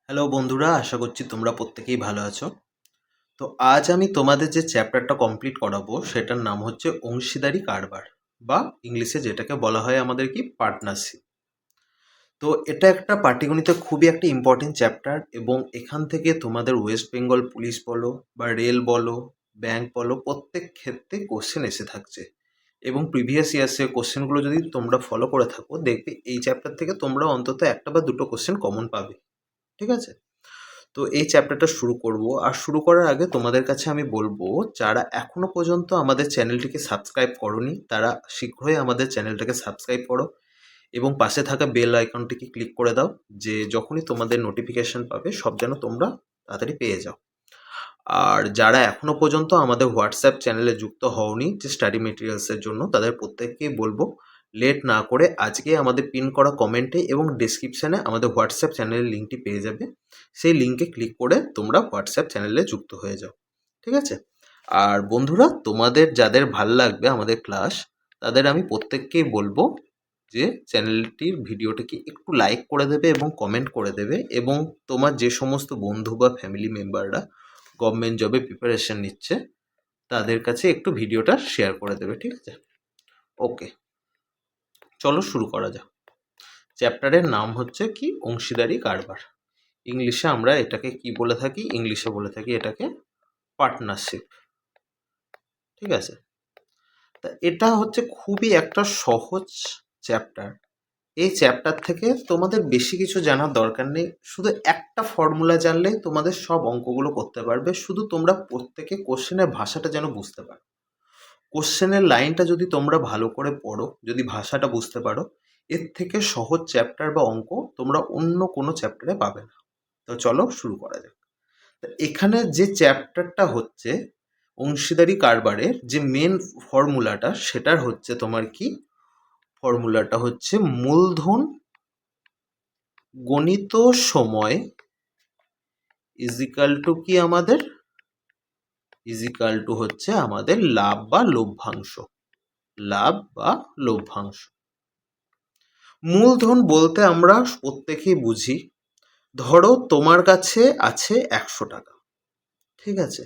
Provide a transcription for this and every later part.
Hello বন্ধুরা, আশা করছি তোমরা প্রত্যেকেই ভালো আছো। তো আজ আমি তোমাদের যে চ্যাপ্টারটা কমপ্লিট করাবো সেটার নাম হচ্ছে অংশীদারি কারবার, বা ইংলিশে যেটাকে বলা হয় আমাদের কি পার্টনারশিপ। তো এটা একটা পাটিগণিতে খুবই একটা ইম্পর্টেন্ট চ্যাপ্টার, এবং এখান থেকে তোমাদের ওয়েস্ট বেঙ্গল পুলিশ বলো বা রেল বলো, ব্যাংক বলো, প্রত্যেক ক্ষেত্রে কোশ্চেন এসে থাকছে। এবং প্রিভিয়াস ইয়ার্সের কোশ্চেনগুলো যদি তোমরা ফলো করে থাকো, দেখবে এই চ্যাপ্টার থেকে তোমরা অন্তত একটা বা দুটো কোশ্চেন কমন পাবে। ঠিক আছে? তো এই চ্যাপ্টারটা শুরু করব, আর শুরু করার আগে তোমাদের কাছে আমি বলবো, যারা এখনো পর্যন্ত আমাদের চ্যানেলটিকে সাবস্ক্রাইব করোনি তারা শীঘ্রই আমাদের চ্যানেলটাকে সাবস্ক্রাইব করো এবং পাশে থাকা বেল আইকনটিকে ক্লিক করে দাও, যে যখনই তোমাদের নোটিফিকেশন পাবে সব যেন তোমরা তাড়াতাড়ি পেয়ে যাও। আর যারা এখনো পর্যন্ত আমাদের হোয়াটসঅ্যাপ চ্যানেলে যুক্ত হওনি যে স্টাডি মেটেরিয়ালসের জন্য, তাদের প্রত্যেককেই বলবো লেট না করে আজকে আমাদের পিন করা কমেন্টে এবং ডেসক্রিপশানে আমাদের হোয়াটসঅ্যাপ চ্যানেলের লিঙ্কটি পেয়ে যাবে। সেই লিঙ্কে ক্লিক করে তোমরা হোয়াটসঅ্যাপ চ্যানেলে যুক্ত হয়ে যাও। ঠিক আছে? আর বন্ধুরা, তোমাদের যাদের ভাল লাগবে আমাদের ক্লাস, তাদের আমি প্রত্যেককেই বলবো যে চ্যানেলটির ভিডিওটিকে একটু লাইক করে দেবে এবং কমেন্ট করে দেবে, এবং তোমার যে সমস্ত বন্ধু বা ফ্যামিলি মেম্বাররা গভর্নমেন্ট জবে প্রিপারেশন নিচ্ছে তাদের কাছে একটু ভিডিওটা শেয়ার করে দেবে। ঠিক আছে? ওকে, চলো শুরু করা যাক। চ্যাপ্টারের নাম হচ্ছে কি, অংশীদারি কারবার। ইংলিশে আমরা এটাকে কি বলে থাকি? ইংলিশে বলে থাকি এটাকে পার্টনারশিপ। ঠিক আছে? তা এটা হচ্ছে খুবই একটা সহজ চ্যাপ্টার। এই চ্যাপ্টার থেকে তোমাদের বেশি কিছু জানার দরকার নেই, শুধু একটা ফর্মুলা জানলেই তোমাদের সব অঙ্কগুলো করতে পারবে। শুধু তোমরা প্রত্যেকে কোশ্চেনের ভাষাটা যেন বুঝতে পারো। কোশ্চেনের লাইনটা যদি তোমরা ভালো করে পড়ো, যদি ভাষাটা বুঝতে পারো, এর থেকে সহজ চ্যাপ্টার বা অঙ্ক তোমরা অন্য কোনো চ্যাপ্টারে পাবে না। তো চলো শুরু করা যাক। তা এখানে যে চ্যাপ্টারটা হচ্ছে অংশীদারি কারবারের যে মেন ফর্মুলাটা, সেটার হচ্ছে তোমার কি, ফর্মুলাটা হচ্ছে মূলধন গণিত সময় ইজিক্যাল টু কি আমাদের, ইজিক্যাল টু হচ্ছে আমাদের লাভ বা লভ্যাংশ। লাভ বা লভ্যাংশ। মূলধন বলতে আমরা প্রত্যেকেই বুঝি, ধরো তোমার কাছে আছে 100 টাকা। ঠিক আছে?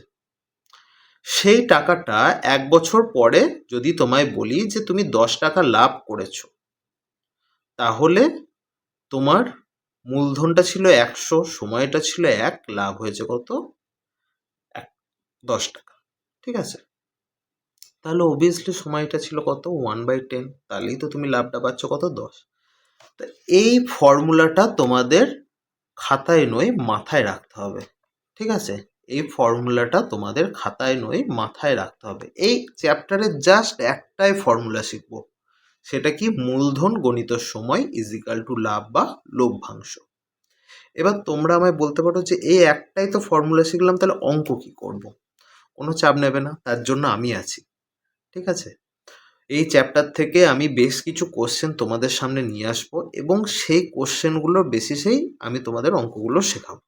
সেই টাকাটা 1 বছর পরে যদি তোমায় বলি যে তুমি 10 টাকা লাভ করেছো, তাহলে তোমার মূলধনটা ছিল 100, সময়টা ছিল 1, লাভ হয়েছে কত? 10 টাকা। ঠিক আছে? তাহলে অবভিয়াসলি সময়টা ছিল কত? 1/10, তাহলেই তো তুমি লাভটা পাচ্ছ কত? 10। তা এই ফর্মুলাটা তোমাদের খাতায় নয় মাথায় রাখতে হবে। ঠিক আছে? এই ফর্মুলাটা তোমাদের খাতায় নয় মাথায় রাখতে হবে। এই চ্যাপ্টারে জাস্ট একটাই ফর্মুলা শিখবো, সেটা কি, মূলধন গণিত সময় ইজিক্যাল টু লাভ বা লভ্যাংশ। এবার তোমরা আমায় বলতে পারো যে এই একটাই তো ফর্মুলা শিখলাম, তাহলে অঙ্ক কি করব? কোনো চাপ নেবে না, তার জন্য আমি আছি। ঠিক আছে? এই চ্যাপ্টার থেকে আমি বেশ কিছু কোশ্চেন তোমাদের সামনে নিয়ে আসবো, এবং সেই কোশ্চেনগুলোর বেসিসেই আমি তোমাদের অঙ্কগুলো শেখাবো।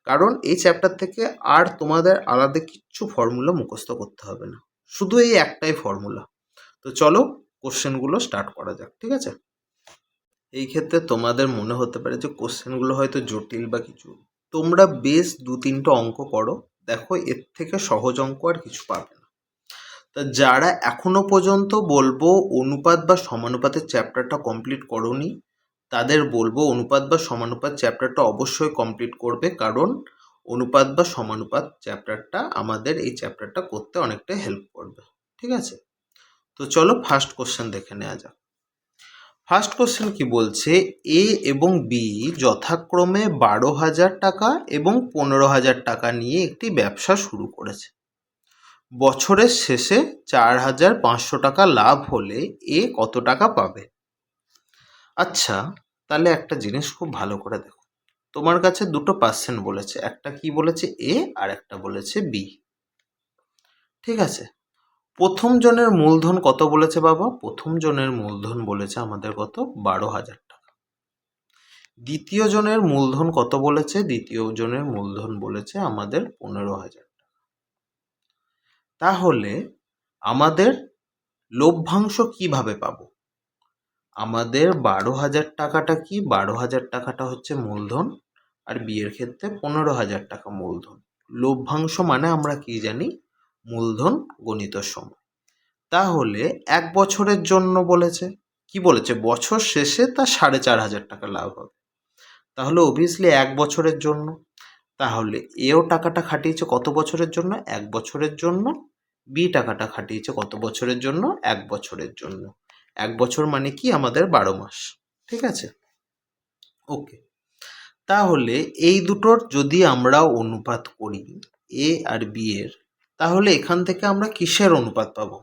কারণ এই চ্যাপ্টার থেকে আর তোমাদের আলাদা কিচ্ছু ফর্মুলা মুখস্থ করতে হবে না, শুধু এই একটাই ফর্মুলা। তো চলো কোশ্চেনগুলো স্টার্ট করা যাক। ঠিক আছে? এই ক্ষেত্রে তোমাদের মনে হতে পারে যে কোশ্চেনগুলো হয়তো জটিল বা কিছু, তোমরা বেশ 2-3টা অঙ্ক করো, দেখো এর থেকে সহজ অঙ্ক আর কিছু পাবে না। তা যারা এখনো পর্যন্ত বলবো অনুপাত বা সমানুপাতের চ্যাপ্টারটা কমপ্লিট করোনি, তাদের বলবো অনুপাত বা সমানুপাত চ্যাপ্টারটা অবশ্যই কমপ্লিট করবে, কারণ অনুপাত বা সমানুপাত চ্যাপ্টারটা আমাদের এই চ্যাপ্টারটা করতে অনেকটা হেল্প করবে। ঠিক আছে? তো চলো ফার্স্ট কোশ্চেন দেখে নেওয়া যাক। ফার্স্ট কোশ্চেন কি বলছে, এ এবং বি যথাক্রমে 12,000 টাকা এবং 15,000 টাকা নিয়ে একটি ব্যবসা শুরু করেছে। বছরের শেষে 4,500 টাকা লাভ হলে এ কত টাকা পাবে? আচ্ছা, তাহলে একটা জিনিস খুব ভালো করে দেখো। তোমার কাছে দুটো পার্সেন্ট বলেছে, একটা কি বলেছে এ আর একটা বলেছে বি। ঠিক আছে? প্রথম জনের মূলধন কত বলেছে বাবা? প্রথম জনের মূলধন বলেছে আমাদের কত? 12,000 টাকা। দ্বিতীয় জনের মূলধন কত বলেছে? দ্বিতীয় জনের মূলধন বলেছে আমাদের 15,000। তাহলে আমাদের লভ্যাংশ কিভাবে পাবো? আমাদের 12,000 টাকাটা কি? 12,000 টাকাটা হচ্ছে মূলধন, আর বি এর ক্ষেত্রে 15,000 টাকা মূলধন। লভ্যাংশ মানে আমরা কি জানি? মূলধন গণিত সময়। তাহলে 1 বছরের জন্য বলেছে, কি বলেছে? বছর শেষে তার 4,500 টাকা লাভ হবে। তাহলে অবভিয়াসলি 1 বছরের জন্য। তাহলে এও টাকাটা খাটিয়েছে কত বছরের জন্য? 1 বছরের জন্য। বি টাকাটা খাটিয়েছে কত বছরের জন্য? 1 বছরের জন্য। 1 বছর মানে কি? আমাদের 12 মাস। ঠিক আছে, ওকে। তাহলে এই দুটোর যদি আমরা অনুপাত করি, এ আর বি এর, তাহলে এখান থেকে আমরা কিসের অনুপাত পাবো?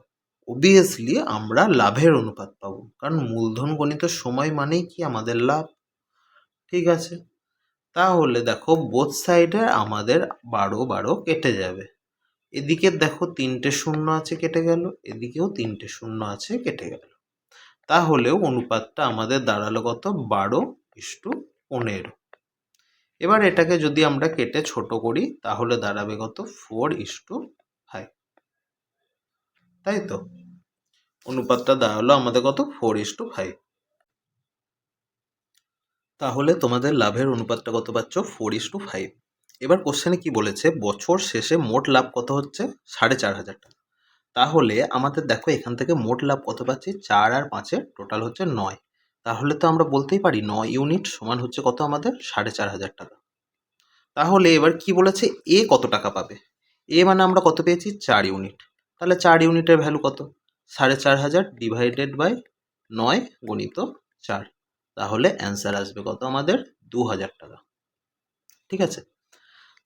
অবভিয়াসলি আমরা লাভের অনুপাত পাবো, কারণ মূলধন গণিত সময় মানেই কি? আমাদের লাভ। ঠিক আছে, তাহলে দেখো বোথ সাইডে আমাদের 12 কেটে যাবে। এদিকে দেখো 3টে শূন্য আছে, কেটে গেল। এদিকেও 3টে শূন্য আছে, কেটে গেল। তাহলেও অনুপাতটা আমাদের দাঁড়ালো কত? 12:15। এবার এটাকে যদি আমরা কেটে ছোট করি তাহলে দাঁড়াবে কত? 4:5। তাই তো, অনুপাতটা দাঁড়ালো আমাদের কত? 4:5। তাহলে তোমাদের লাভের অনুপাতটা কত পাচ্ছ? 4:5। এবার কোশ্চেনে কি বলেছে? বছর শেষে মোট লাভ কত হচ্ছে? 4,500 টাকা। তাহলে আমাদের দেখো এখান থেকে মোট লাভ কত পাচ্ছি? 4 আর 5 টোটাল হচ্ছে 9। তাহলে তো আমরা বলতেই পারি 9 ইউনিট সমান হচ্ছে কত? আমাদের 4,500 টাকা। তাহলে এবার কি বলেছে? এ কত টাকা পাবে? এ মানে আমরা কত পেয়েছি? 4 ইউনিট। তাহলে 4 ইউনিটের ভ্যালু কত? 4,500 ডিভাইডেড বাই 9 গুণিত 4। তাহলে অ্যান্সার আসবে কত? আমাদের 2,000 টাকা। ঠিক আছে,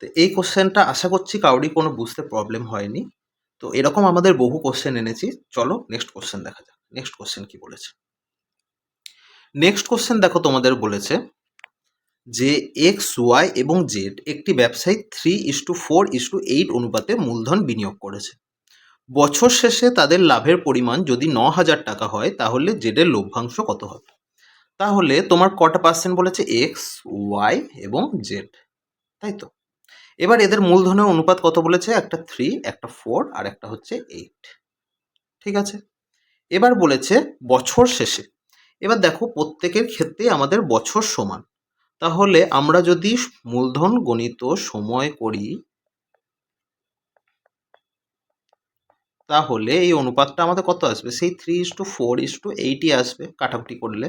তো এই কোশ্চেনটা আশা করছি কাউরই কোনো বুঝতে প্রবলেম হয়নি। তো এরকম আমাদের বহু কোশ্চেন এনেছি। চলো নেক্সট কোশ্চেন দেখা যাক। নেক্সট কোশ্চেন কি বলেছে? নেক্সট কোশ্চেন দেখো তোমাদের বলেছে যে এক্স, ওয়াই এবং জেড একটি ব্যবসায়ী 3:4:8 অনুপাতে মূলধন বিনিয়োগ করেছে। বছর শেষে তাদের লাভের পরিমাণ যদি 9,000 টাকা হয় তাহলে জেডের লভ্যাংশ কত হবে? তাহলে তোমার কটা পার্সেন্ট বলেছে? এক্স, ওয়াই এবং জেড, তাই তো। এবার এদের মূলধনের অনুপাত কত বলেছে? একটা 3, একটা 4 আর একটা হচ্ছে 8। ঠিক আছে, এবার বলেছে বছর শেষে। এবার দেখো প্রত্যেকের ক্ষেত্রেই আমাদের বছর সমান। তাহলে আমরা যদি মূলধন গণিত সময় করি তাহলে এই অনুপাতটা আমাদের কত আসবে? সেই 3:4:8ই আসবে কাটাকুটি করলে।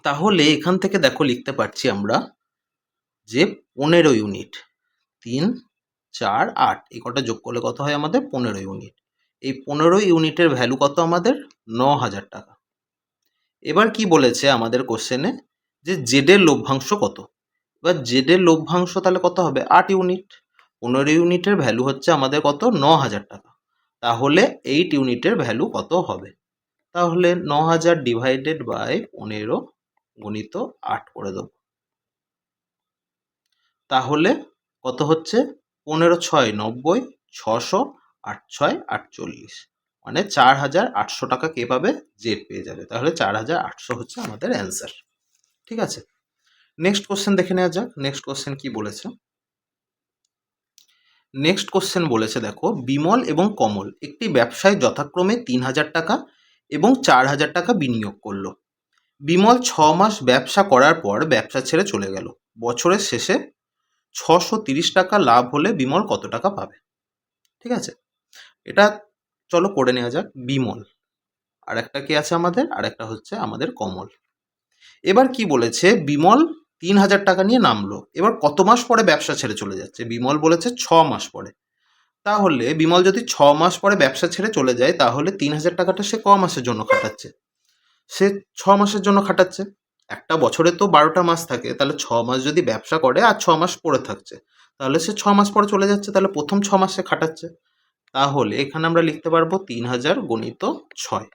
তাহলে এখান থেকে দেখো লিখতে পারছি আমরা যে 15 ইউনিট। 3, 4, 8 এই কটা যোগ করলে কত হয়? আমাদের 15 ইউনিট। এই 15 ইউনিটের ভ্যালু কত? আমাদের 9,000 টাকা। এবার কি বলেছে আমাদের কোশ্চেনে? যে জেডের লভ্যাংশ কত? এবার জেডের লভ্যাংশ তাহলে কত হবে? 8 ইউনিট। 15 ইউনিটের ভ্যালু হচ্ছে আমাদের কত? 9,000 টাকা। তাহলে 8 ইউনিটের ভ্যালু কত হবে? তাহলে 9,000 ডিভাইডেড বাই 15 গুণিত 8 করে দেবো। তাহলে কত হচ্ছে? 15×6 90, 600, 8×6 48, মানে 4,800 টাকা কে পাবে? জেড পেয়ে যাবে। তাহলে 4,800 হচ্ছে আমাদের অ্যান্সার। ঠিক আছে, নেক্সট কোশ্চেন দেখে নেওয়া যাক। নেক্সট কোশ্চেন কি বলেছে? নেক্সট কোশ্চেন বলেছে দেখো, বিমল এবং কমল একটি ব্যবসায় যথাক্রমে 3,000 টাকা এবং 4,000 টাকা বিনিয়োগ করলো। বিমল 6 মাস ব্যবসা করার পর ব্যবসা ছেড়ে চলে গেল। বছরের শেষে 630 টাকা লাভ হলে বিমল কত টাকা পাবে? ঠিক আছে, এটা চলো করে নেওয়া যাক। বিমল আর একটা কে আছে আমাদের? আর একটা হচ্ছে আমাদের কমল। এবার কি বলেছে? বিমল 3,000 টাকা নিয়ে নামলো। এবার কত মাস পরে ব্যবসা ছেড়ে চলে যাচ্ছে? বিমল বলেছে 6 মাস পরে। তাহলে বিমল যদি 6 মাস পরে ব্যবসা ছেড়ে চলে যায় তাহলে 3,000 টাকাটা সে ক মাসের জন্য খাটাচ্ছে? সে 6 মাসের জন্য খাটাচ্ছে। একটা বছরে তো 12টা মাস থাকে, তাহলে 6 মাস যদি ব্যবসা করে আর 6 মাস পড়ে থাকছে, তাহলে সে 6 মাস পরে চলে যাচ্ছে, তাহলে প্রথম 6 মাস সে খাটাচ্ছে। তাহলে এখানে আমরা লিখতে পারবো 3,000 গুণিত 6।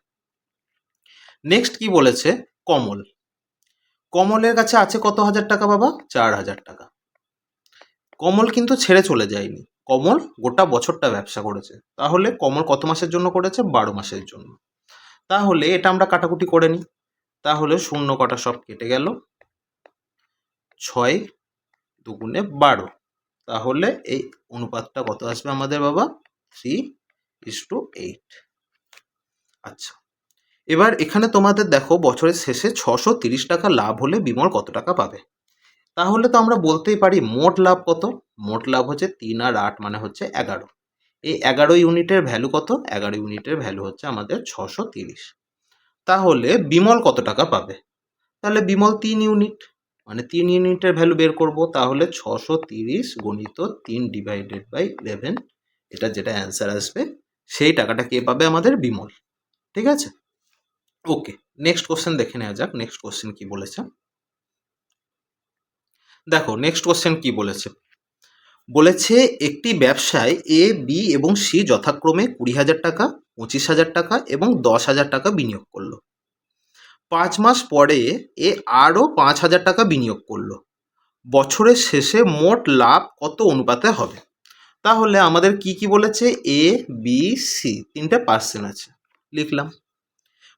নেক্সট কি বলেছে? কমল। কমলের কাছে আছে কত হাজার টাকা বাবা? 4,000 টাকা। কমল কিন্তু ছেড়ে চলে যায়নি, কমল গোটা বছরটা ব্যবসা করেছে। তাহলে কমল কত মাসের জন্য করেছে? 12 মাসের জন্য। তাহলে এটা আমরা কাটাকুটি করে নিই। তাহলে শূন্য কটা সব কেটে গেল। 6 দুগুণে 12। তাহলে এই অনুপাতটা কত আসবে আমাদের বাবা? 3:8। আচ্ছা, এবার এখানে তোমাদের দেখো বছরের শেষে 630 টাকা লাভ হলে বিমল কত টাকা পাবে? তাহলে তো আমরা বলতেই পারি মোট লাভ কত? মোট লাভ হচ্ছে 3 আর 8 মানে হচ্ছে 11। এই 11 ইউনিটের ভ্যালু কত? 11 ইউনিটের ভ্যালু হচ্ছে আমাদের 630। তাহলে বিমল কত টাকা পাবে? তাহলে বিমল 3 ইউনিট, মানে 3 ইউনিটের ভ্যালু বের করব। তাহলে 630 গণিত 3 ডিভাইডেড বাই 11, এটা যেটা অ্যান্সার আসবে সেই টাকাটা কে পাবে? আমাদের বিমল। ঠিক আছে, ওকে। নেক্সট কোশ্চেন দেখে নেওয়া যাক। নেক্সট কোশ্চেন কি বলেছে দেখো। নেক্সট কোশ্চেন কি বলেছে? বলেছে একটি ব্যবসায় এ, বি এবং সি যথাক্রমে 20,000 টাকা, 25,000 টাকা এবং 10,000 টাকা বিনিয়োগ করলো। 5 মাস পরে এ আরও 5,000 টাকা বিনিয়োগ করলো। বছরের শেষে মোট লাভ কত অনুপাতে হবে? তাহলে আমাদের কি কি বলেছে? এ, বি, সি, তিনটে পার্সেন্ট আছে, লিখলাম।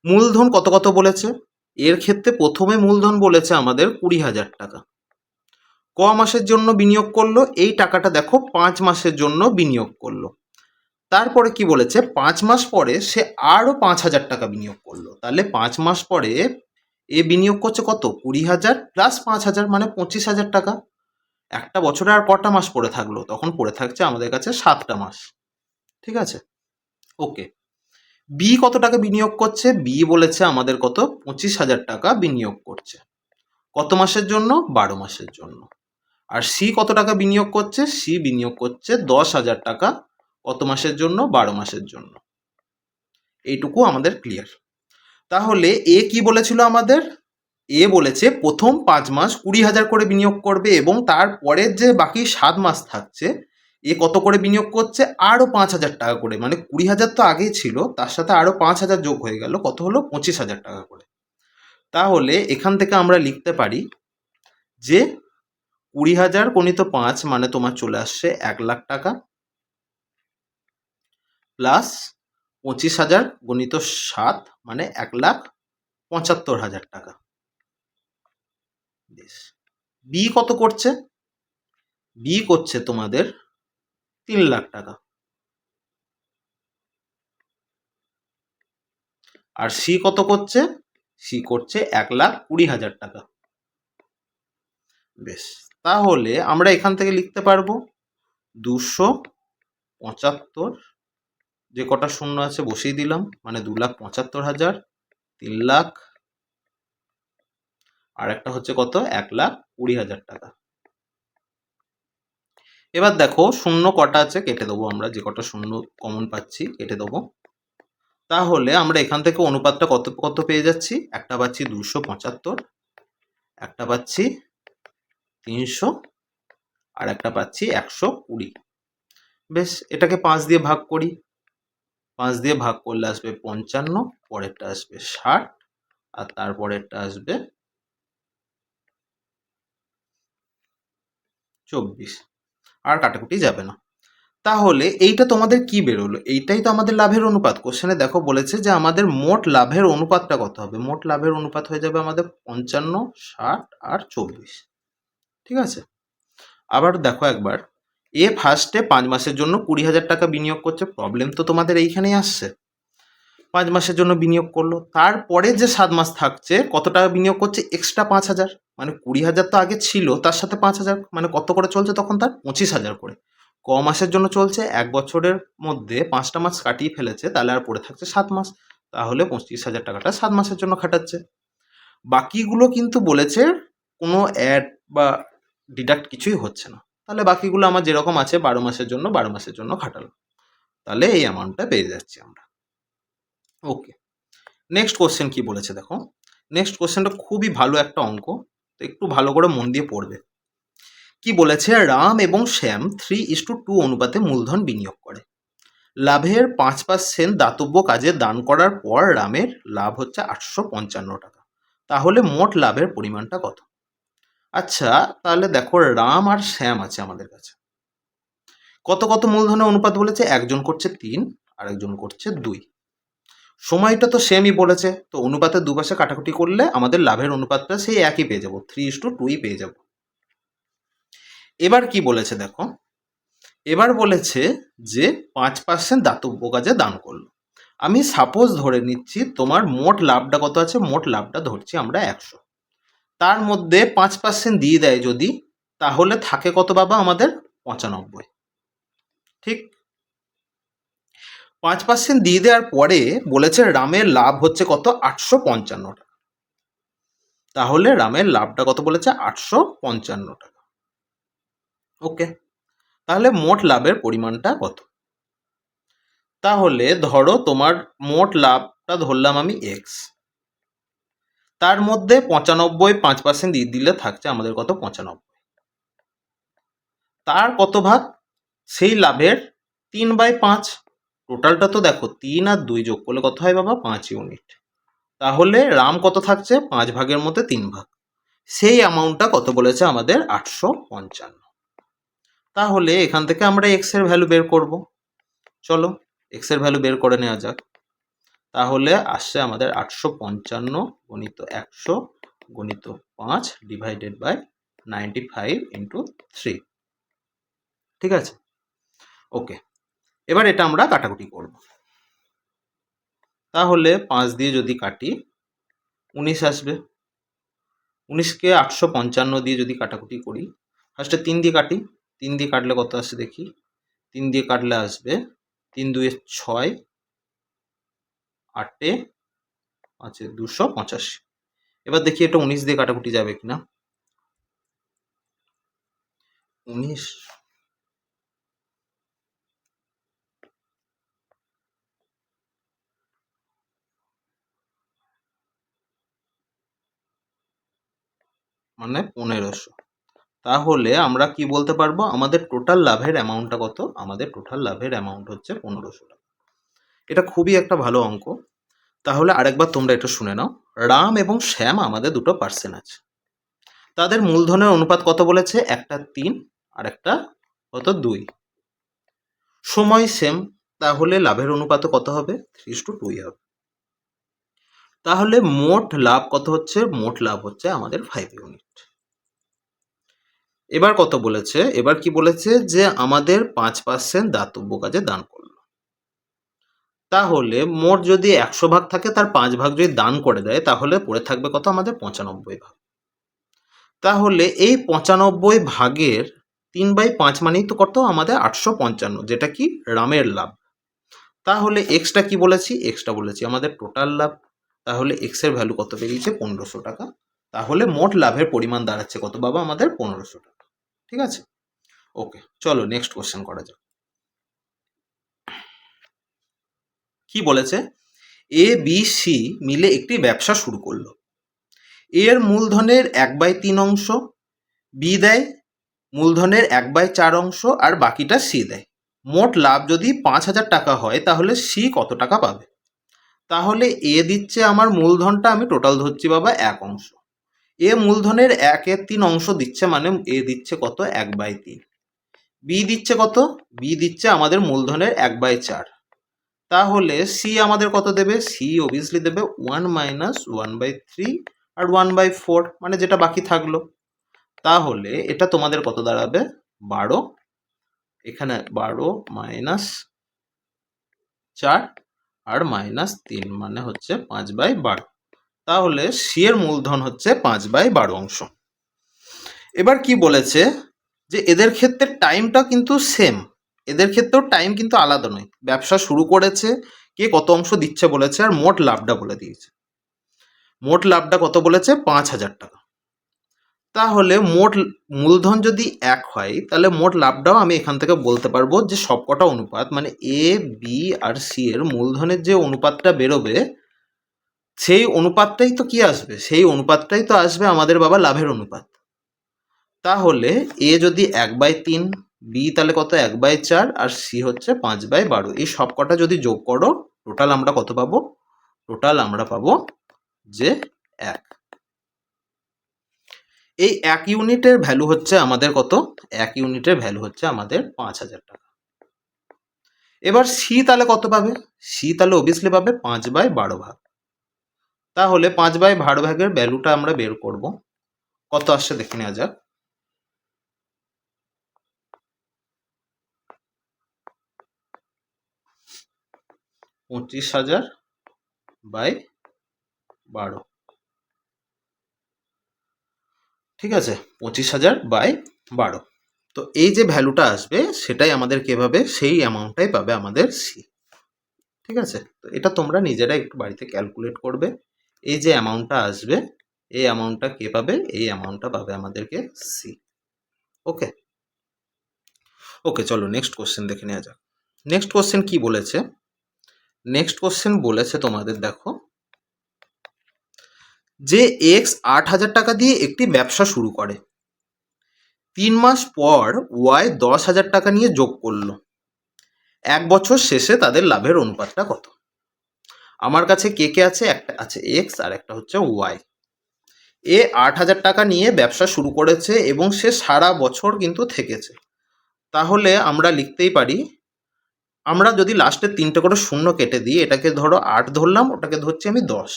মূলধন কত কত বলেছে? এর ক্ষেত্রে প্রথমে মূলধন বলেছে আমাদের 20,000 টাকা। ক মাসের জন্য বিনিয়োগ করলো? এই টাকাটা দেখো 5 মাসের জন্য বিনিয়োগ করলো। তারপরে কি বলেছে? 5 মাস পরে সে আরও 5,000 টাকা বিনিয়োগ করলো। তাহলে 5 মাস পরে এ বিনিয়োগ করছে কত? 20,000 প্লাস 5,000 মানে 25,000 টাকা। একটা বছরে আর কটা মাস পড়ে থাকলো? তখন পড়ে থাকছে আমাদের কাছে 7টা মাস। ঠিক আছে, ওকে। বি কত টাকা বিনিয়োগ করছে? বি বলেছে আমাদের কত? 25,000 টাকা বিনিয়োগ করছে। কত মাসের জন্য? 12 মাসের জন্য। আর সি কত টাকা বিনিয়োগ করছে? সি বিনিয়োগ করছে 10,000 টাকা। কত মাসের জন্য? 12 মাসের জন্য। এইটুকু আমাদের ক্লিয়ার। তাহলে এ কি বলেছিল আমাদের? এ বলেছে প্রথম 5 মাস 20,000 করে বিনিয়োগ করবে এবং তারপরের যে বাকি 7 মাস থাকছে এ কত করে বিনিয়োগ করছে? আরও 5,000 টাকা করে। মানে 20,000 তো আগেই ছিল, তার সাথে আরও 5,000 যোগ হয়ে গেল, কত হলো? 25,000 টাকা করে। তাহলে এখান থেকে আমরা লিখতে পারি যে 20,000 গণিত 5 মানে তোমার চলে আসছে 1,00,000 টাকা, প্লাস 25,000 গণিত 7 মানে 1,75,000 টাকা। বেশ। বি কত করছে? বি করছে তোমাদের 3,00,000 টাকা। আর সি কত করছে? সি করছে 1,20,000 টাকা। বেশ, তাহলে আমরা এখান থেকে লিখতে পারবো 275, যে কটা শূন্য আছে বসিয়ে দিলাম, মানে 2,75,000, 3,00,000 আর একটা হচ্ছে কত? 1,20,000 টাকা। এবার দেখো শূন্য কটা আছে কেটে দেবো আমরা, যে কটা শূন্য কমন পাচ্ছি কেটে দেবো। তাহলে আমরা এখান থেকে অনুপাতটা কত কত পেয়ে যাচ্ছি? একটা পাচ্ছি 275, একটা পাচ্ছি 300 আর একটা পাচ্ছি 120। বেশ, এটাকে 5 দিয়ে ভাগ করি। 5 দিয়ে ভাগ করলে আসবে 55, পরেরটা আসবে 60 আর তারপরেরটা আসবে 24। আর কাটাকুটি যাবে না। তাহলে এইটা তোমাদের কি বেরোলো? এইটাই তো আমাদের লাভের অনুপাত। কোশ্চেনে দেখো বলেছে যে আমাদের মোট লাভের অনুপাতটা কত হবে? মোট লাভের অনুপাত হয়ে যাবে আমাদের 55, 60 আর 24। ঠিক আছে, আবার দেখো একবার। এ ফার্স্টে 5 মাসের জন্য 20,000 টাকা বিনিয়োগ করছে। প্রবলেম তো তোমাদের এইখানেই আসছে। 5 মাসের জন্য বিনিয়োগ করলো, তারপরে যে 7 মাস থাকছে কত টাকা বিনিয়োগ করছে? এক্সট্রা 5,000, মানে 20,000 তো আগে ছিল, তার সাথে 5,000 মানে কত করে চলছে তখন? তার 25,000 করে। ক মাসের জন্য চলছে? 1 বছরের মধ্যে 5টা মাস কাটিয়ে ফেলেছে, তাহলে আর পড়ে থাকছে 7 মাস। তাহলে 25,000 টাকাটা 7 মাসের জন্য খাটাচ্ছে। বাকিগুলো কিন্তু বলেছে কোনো অ্যাড বা ডিডাক্ট কিছুই হচ্ছে না। তাহলে বাকিগুলো আমার যেরকম আছে 12 মাসের জন্য 12 মাসের জন্য খাটালো। তাহলে এই অ্যামাউন্টটা পেয়ে যাচ্ছি আমরা। ওকে, নেক্সট কোশ্চেন কি বলেছে দেখো। নেক্সট কোশ্চেনটা খুবই ভালো একটা অঙ্ক, তো একটু ভালো করে মন দিয়ে পড়বে। কি বলেছে? রাম এবং শ্যাম 3:2 অনুপাতে মূলধন বিনিয়োগ করে। লাভের 5% দাতব্য কাজে দান করার পর রামের লাভ হচ্ছে 855 টাকা। তাহলে মোট লাভের পরিমাণটা কত? আচ্ছা, তাহলে দেখো রাম আর শ্যাম আছে আমাদের কাছে। কত কত মূলধনের অনুপাত বলেছে? একজন করছে 3 আর একজন করছে 2। সময়টা তো সেমই বলেছে, তো অনুপাতের দুপাশে কাটাকুটি করলে আমাদের লাভের অনুপাতটা সেই একই পেয়ে যাবো, 3:2 পেয়ে যাব। এবার কি বলেছে দেখো। এবার বলেছে যে 5% দাতব্য কাজে দান করলো। আমি সাপোজ ধরে নিচ্ছি তোমার মোট লাভটা কত আছে? মোট লাভটা ধরছি আমরা 100। তার মধ্যে 5% দিয়ে দেয় যদি, তাহলে থাকে কত বাবা আমাদের 95। ঠিক, 5% দিয়ে দেওয়ার পরে বলেছে রামের লাভ হচ্ছে কত 855 টাকা। তাহলে রামের লাভটা কত বলেছে 855 টাকা। ওকে, তাহলে মোট লাভের পরিমাণটা কত? তাহলে ধরো তোমার মোট লাভটা ধরলাম আমি এক্স, তার মধ্যে 95 5% দিয়ে দিলে থাকছে আমাদের কত 95। তার কত ভাগ? সেই লাভের 3/5। টোটালটা তো দেখো 3 আর 2 যোগ করলে কত হয় বাবা 5 ইউনিট। তাহলে রাম কত থাকছে 5 ভাগের মধ্যে 3 ভাগ, সেই অ্যামাউন্টটা কত বলেছে আমাদের 855। তাহলে এখান থেকে আমরা এক্স এর ভ্যালু বের করব। চলো এক্স এর ভ্যালু বের করে নেওয়া যাক। তাহলে আসছে আমাদের 855 গুণিত 100 গুণিত 5 ডিভাইডেড বাই 95 ইন্টু 3। ঠিক আছে, ওকে, এবার এটা আমরা কাটাকুটি করব। তাহলে 5 দিয়ে যদি কাটি 19 আসবে। 19কে 855 দিয়ে যদি কাটাকুটি করি, ফার্স্টে 3 দিয়ে কাটি, 3 দিয়ে কাটলে কত আসছে দেখি, 3 দিয়ে কাটলে আসবে 3 2 6, 8 আছে 285। এবার দেখি এটা 19 দিয়ে কাটাকুটি যাবে কিনা। 19 মানে 1500। তাহলে আমরা কি বলতে পারবো আমাদের টোটাল লাভের অ্যামাউন্টটা কত? আমাদের টোটাল লাভের অ্যামাউন্ট হচ্ছে 1500 টাকা। এটা খুবই একটা ভালো অঙ্ক। তাহলে আরেকবার তোমরা এটা শুনে নাও। রাম এবং শ্যাম আমাদের দুটো পার্সন আছে, তাদের মূলধনের অনুপাত কত বলেছে? একটা 3 আর একটা কত 2। সময় সেম, তাহলে লাভের অনুপাত কত হবে? 3:2 হবে। তাহলে মোট লাভ কত হচ্ছে? মোট লাভ হচ্ছে আমাদের 5 ইউনিট। এবার কত বলেছে? এবার কি বলেছে যে আমাদের 5% দাতব্য কাজে দান করলো। তাহলে মোট যদি 100 ভাগ থাকে তার 5 ভাগ যদি দান করে দেয়, তাহলে পড়ে থাকবে কত আমাদের 95 ভাগ। তাহলে এই 95 ভাগের 3/5 মানেই তো কত আমাদের 855, যেটা কি রামের লাভ। তাহলে এক্সটা কি বলেছি? এক্সটা বলেছি আমাদের টোটাল লাভ। তাহলে এক্স এর ভ্যালু কত বেরিয়েছে? 1500 টাকা। তাহলে মোট লাভের পরিমাণ দাঁড়াচ্ছে কত বাবা আমাদের? 1500 টাকা। ঠিক আছে, ওকে, চলো নেক্সট কোশ্চেন করা যাক। কি বলেছে? এ বি সি মিলে একটি ব্যবসা শুরু করলো। এর মূলধনের 1/3 অংশ বি দেয়, মূলধনের 1/4 অংশ আর বাকিটা সি দেয়। মোট লাভ যদি 5,000 টাকা হয় তাহলে সি কত টাকা পাবে? তাহলে এ দিচ্ছে আমার মূলধনটা আমি টোটাল ধরছি বাবা 1 অংশ। এ মূলধনের 1/3 অংশ দিচ্ছে, মানে এ দিচ্ছে কত? 1/3। বি দিচ্ছে কত? বি দিচ্ছে আমাদের মূলধনের 1/4। তাহলে সি আমাদের কত দেবে? সি অবভিয়াসলি দেবে 1 - 1/3 আর 1/4, মানে যেটা বাকি থাকলো। তাহলে এটা তোমাদের কত দাঁড়াবে? 12। এখানে 12 - 4 আর -3 মানে হচ্ছে 5/12। তাহলে সি এর মূলধন হচ্ছে 5/12 অংশ। এবার কি বলেছে যে এদের ক্ষেত্রে টাইমটা কিন্তু সেম, এদের ক্ষেত্রেও টাইম কিন্তু আলাদা নয়। ব্যবসা শুরু করেছে, কে কত অংশ দিচ্ছে বলেছে, আর মোট লাভটা বলে দিয়েছে। মোট লাভটা কত বলেছে? 5,000 টাকা। তাহলে মোট মূলধন যদি 1 হয় তাহলে মোট লাভটাও আমি এখান থেকে বলতে পারবো যে সবকটা অনুপাত, মানে এ বি আর সি এর মূলধনের যে অনুপাতটা বেরোবে সেই অনুপাতটাই তো কি আসবে? সেই অনুপাতটাই তো আসবে আমাদের বাবা লাভের অনুপাত। তাহলে এ যদি 1/3, বি তাহলে কত 1/4 আর সি হচ্ছে 5/12। এই সব কটা যদি যোগ করো টোটাল আমরা কত পাবো? টোটাল আমরা পাবো যে 1। এই 1 ইউনিটের ভ্যালু হচ্ছে আমাদের কত? 1 ইউনিটের ভ্যালু হচ্ছে আমাদের 5,000 টাকা। এবার সি তাহলে কত পাবে? সি তাহলে অবভিয়াসলি পাবে 5/12 ভাগ। তাহলে 5/12 ভাগের ভ্যালুটা আমরা বের করব। কত আসছে দেখে নেওয়া যাক। 25,000/12। ঠিক আছে, 25,000/12। তো এই যে ভ্যালুটা আসবে সেটাই আমাদের কে পাবে, সেই অ্যামাউন্টটাই পাবে আমাদের সি। ঠিক আছে, তো এটা তোমরা নিজেরা একটু বাড়িতে ক্যালকুলেট করবে। এই যে অ্যামাউন্টটা আসবে, এই অ্যামাউন্টটা কে পাবে, এই অ্যামাউন্টটা পাবে আমাদেরকে সি। ওকে ওকে, চলো নেক্সট কোশ্চেন দেখে নেওয়া যাক। নেক্সট কোশ্চেন কি বলেছে? নেক্সট কোশ্চেন বলেছে তোমাদের, দেখো, যে এক্স 8,000 টাকা দিয়ে একটি ব্যবসা শুরু করে, 3 মাস পর ওয়াই 10,000 টাকা নিয়ে যোগ করলো, 1 বছর শেষে তাদের লাভের অনুপাতটা কত? আমার কাছে কে কে আছে, একটা আছে এক্স আর একটা হচ্ছে ওয়াই। এ 8,000 টাকা নিয়ে ব্যবসা শুরু করেছে এবং সে সারা বছর কিন্তু থেকেছে। তাহলে আমরা লিখতেই পারি, আমরা যদি লাস্টে 3টে করে শূন্য কেটে দিই, এটাকে ধরো 8 ধরলাম, ওটাকে ধরছি আমি 10,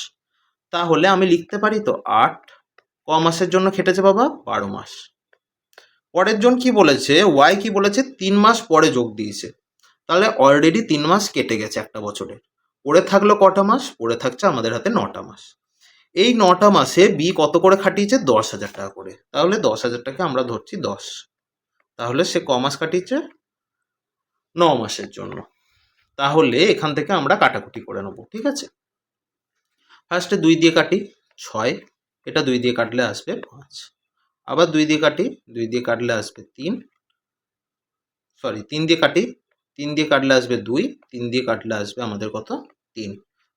তাহলে আমি লিখতে পারি তো 8 ক মাসের জন্য খেটেছে বাবা, 12 মাস। পরের জন কি বলেছে, ওয়াই কি বলেছে, 3 মাস পরে যোগ দিয়েছে, তাহলে অলরেডি 3 মাস কেটে গেছে একটা বছরে। পড়ে থাকলো কটা মাস, পড়ে থাকছে আমাদের হাতে 9টা মাস। এই 9টা মাসে বি কত করে খাটিয়েছে, 10,000 টাকা করে, তাহলে 10,000 টাকা আমরা ধরছি 10, তাহলে সে ক মাস কাটিয়েছে, 9 মাসের জন্য। তাহলে এখান থেকে আমরা কাটাকুটি করে নেবো। ঠিক আছে, ফার্স্টে 2 দিয়ে কাটি 6, এটা 2 দিয়ে কাটলে আসবে 5, আবার 2 দিয়ে কাটি, 2 দিয়ে কাটলে আসবে 3, সরি 3 দিয়ে কাটি, 3 দিয়ে কাটলে আসবে 2, 3 দিয়ে কাটলে আসবে আমাদের কত, 3,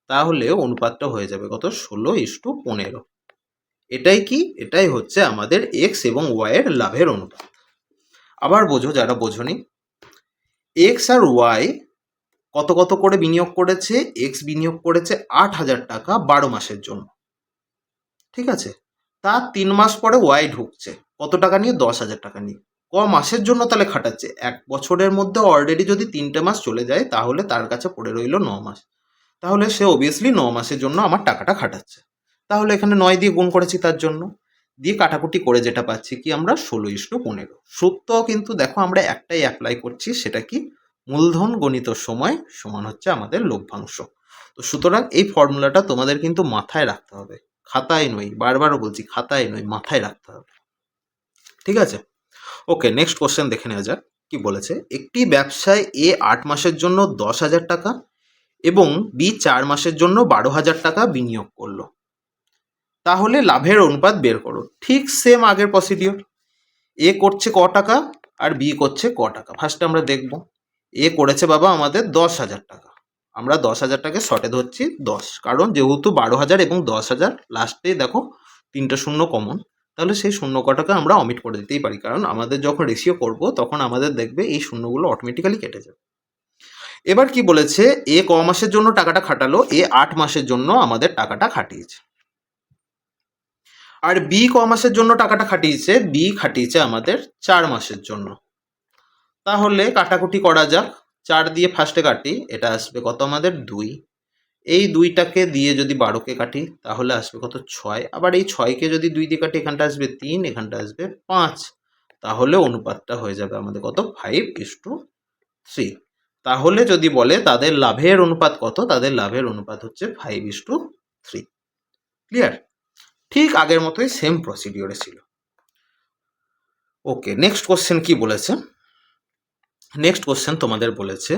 তাহলে অনুপাতটা হয়ে যাবে কত, 16:15। এটাই কি, এটাই হচ্ছে আমাদের এক্স এবং ওয়াই এর লাভের অনুপাত। আবার বোঝো যারা বোঝনি, এক্স আর ওয়াই কত কত করে বিনিয়োগ করেছে, এক্স বিনিয়োগ করেছে 8,000 টাকা 12 মাসের জন্য। ঠিক আছে, তার 3 মাস পরে ওয়াই ঢুকছে কত টাকা নিয়ে, 10,000 টাকা নিয়ে। ক মাসের জন্য তাহলে খাটাচ্ছে, 1 বছরের মধ্যে অলরেডি যদি 3টে মাস চলে যায়, তাহলে তার কাছে পড়ে রইল 9 মাস। তাহলে সে অবভিয়াসলি 9 মাসের জন্য আমার টাকাটা খাটাচ্ছে। তাহলে এখানে 9 দিয়ে গুণ করেছি তার জন্য, দিয়ে কাটাকুটি করে যেটা পাচ্ছি কি আমরা, 16:15। সূত্র কিন্তু দেখো আমরা একটাই অ্যাপ্লাই করছি, সেটা কি, মূলধন গণিত সময় সমান হচ্ছে আমাদের লভ্যাংশ। তো সুতরাং এই ফর্মুলাটা তোমাদের কিন্তু মাথায় রাখতে হবে, খাতায় নয়, বারবারও বলছি খাতায় নয়, মাথায় রাখতে হবে। ঠিক আছে, ওকে নেক্সট কোশ্চেন দেখে নেওয়া যাক কি বলেছে। একটি ব্যবসায় এ 8 মাসের জন্য 10,000 টাকা এবং বি 4 মাসের জন্য 12,000 টাকা বিনিয়োগ করলো, তাহলে লাভের অনুপাত বের করো। ঠিক সেম আগের প্রসিডিওর, এ করছে ক টাকা আর বি করছে ক টাকা। ফার্স্টে আমরা দেখব, এ করেছে বাবা আমাদের 10,000 টাকা, আমরা 10,000 টাকে শর্টে ধরছি 10, কারণ যেহেতু 12,000 এবং 10,000 লাস্টে দেখো 3টে শূন্য কমন, তাহলে সেই শূন্য কটাকে আমরা অমিট করে দিতেই পারি, কারণ আমাদের যখন রেশিও করব তখন আমাদের দেখবে এই শূন্যগুলো অটোমেটিক্যালি কেটে যাবে। এবার কি বলেছে, এ ক মাসের জন্য টাকাটা খাটালো, এ 8 মাসের জন্য আমাদের টাকাটা খাটিয়েছে। আর বি ক মাসের জন্য টাকাটা খাটিয়েছে, বি খাটিয়েছে আমাদের 4 মাসের জন্য। তাহলে কাটাকুটি করা যাক, 4 দিয়ে ফার্স্টে কাটি, এটা আসবে কত আমাদের 2, এই 2টাকে দিয়ে যদি 12কে কাটি তাহলে আসবে কত 6, আবার এই 6কে যদি 2 দিয়ে কাটি এখানটা আসবে 3, এখানটা আসবে 5, তাহলে অনুপাতটা হয়ে যাবে আমাদের কত, 5:3। তাহলে যদি বলে তাদের লাভের অনুপাত কত, তাদের লাভের অনুপাত হচ্ছে 5:3। ক্লিয়ার? ঠিক আগের মতোই সেম প্রসিডিওরে ছিল। ওকে নেক্সট কোশ্চেন কি বলেছে, নেক্সট কোশ্চেন তোমাদের বলেছে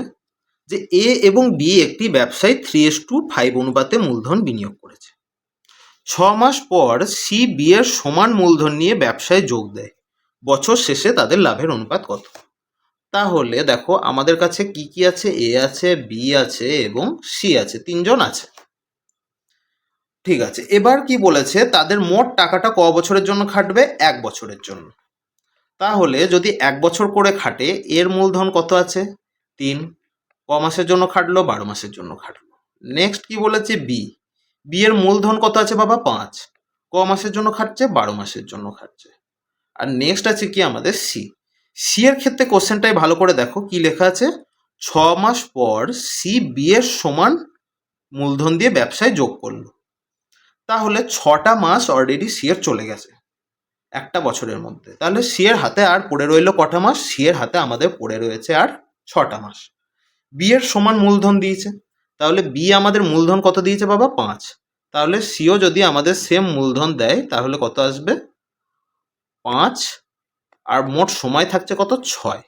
যে এ এবং বি একটি ব্যবসায় 3:5 অনুপাতে মূলধন বিনিয়োগ করেছে, 6 মাস পর সি বি এর সমান মূলধন নিয়ে ব্যবসায় যোগ দেয়, বছর শেষে তাদের লাভের অনুপাত কত? তাহলে দেখো আমাদের কাছে কি কি আছে, এ আছে, বি আছে এবং সি আছে, 3জন আছে। ঠিক আছে, এবার কি বলেছে, তাদের মোট টাকাটা ক বছরের জন্য খাটবে, 1 বছরের জন্য। তাহলে যদি 1 বছর করে খাটে, এর মূলধন কত আছে, 3, ক মাসের জন্য খাটলো, 12 মাসের জন্য খাটলো। নেক্সট কি বলেছে, বি, বি এর মূলধন কত আছে বাবা, 5, ক মাসের জন্য খাটছে, 12 মাসের জন্য খাটছে। আর নেক্সট আছে কি আমাদের সি, সি এর ক্ষেত্রে কোশ্চেনটাই ভালো করে দেখো কি লেখা আছে, 6 মাস পর সি বি এর সমান মূলধন দিয়ে ব্যবসায় যোগ করলো, তাহলে 6টা মাস অলরেডি সি এর চলে গেছে একটা বছরের মধ্যে, তাহলে সি এর হাতে আর পড়ে রইল কটা মাস, সি এর হাতে আমাদের পড়ে রয়েছে আর 6টা মাস। বি এর সমান মূলধন দিয়েছে, তাহলে বি আমাদের মূলধন কত দিয়েছে বাবা, 5, তাহলে সিও যদি আমাদের সেম মূলধন দেয় তাহলে কত আসবে, 5 আর মোট সময় থাকছে কত 6।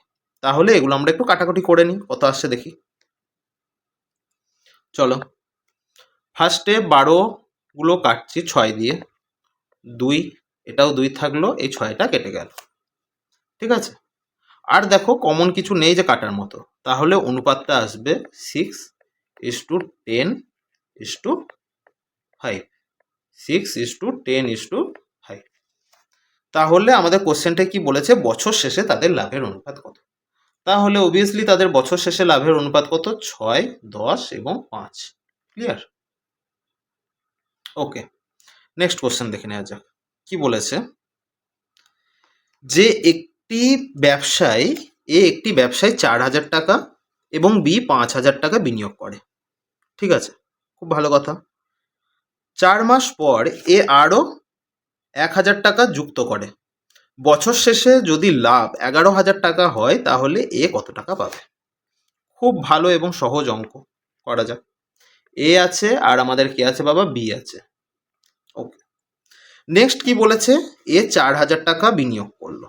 তাহলে এগুলো আমরা একটু কাটাকুটি করে নিই, কত আসছে দেখি। চলো ফার্স্টে 12 কাটছি 6 দিয়ে, 2, এটাও 2 থাকলো, এই 6টা কেটে গেল। ঠিক আছে, আর দেখো কমন কিছু নেই যে কাটার মতো, তাহলে অনুপাতটা আসবে 6:10:5, 6:10:5। তাহলে আমাদের কোশ্চেনটা কি বলেছে, বছর শেষে তাদের লাভের অনুপাত কত। তাহলে অবভিয়াসলি তাদের বছর শেষে লাভের অনুপাত কত, 6, 10 এবং 5। ক্লিয়ার? ওকে, নেক্সট কোশ্চেন দেখে নেওয়া যাক। কি বলেছে, যে একটি ব্যবসায় একটি ব্যবসায় 4,000 টাকা এবং বি 5,000 টাকা বিনিয়োগ করে। ঠিক আছে, খুব ভালো কথা। 4 মাস পর এ আরও 1,000 টাকা যুক্ত করে। বছর শেষে যদি লাভ 11,000 টাকা হয় তাহলে এ কত টাকা পাবে। খুব ভালো এবং সহজ অঙ্ক, করা যাক। এ আছে আর আমাদের কি আছে বাবা, বি আছে। ওকে, নেক্সট কি বলেছে, এ 4,000 টাকা বিনিয়োগ করলো।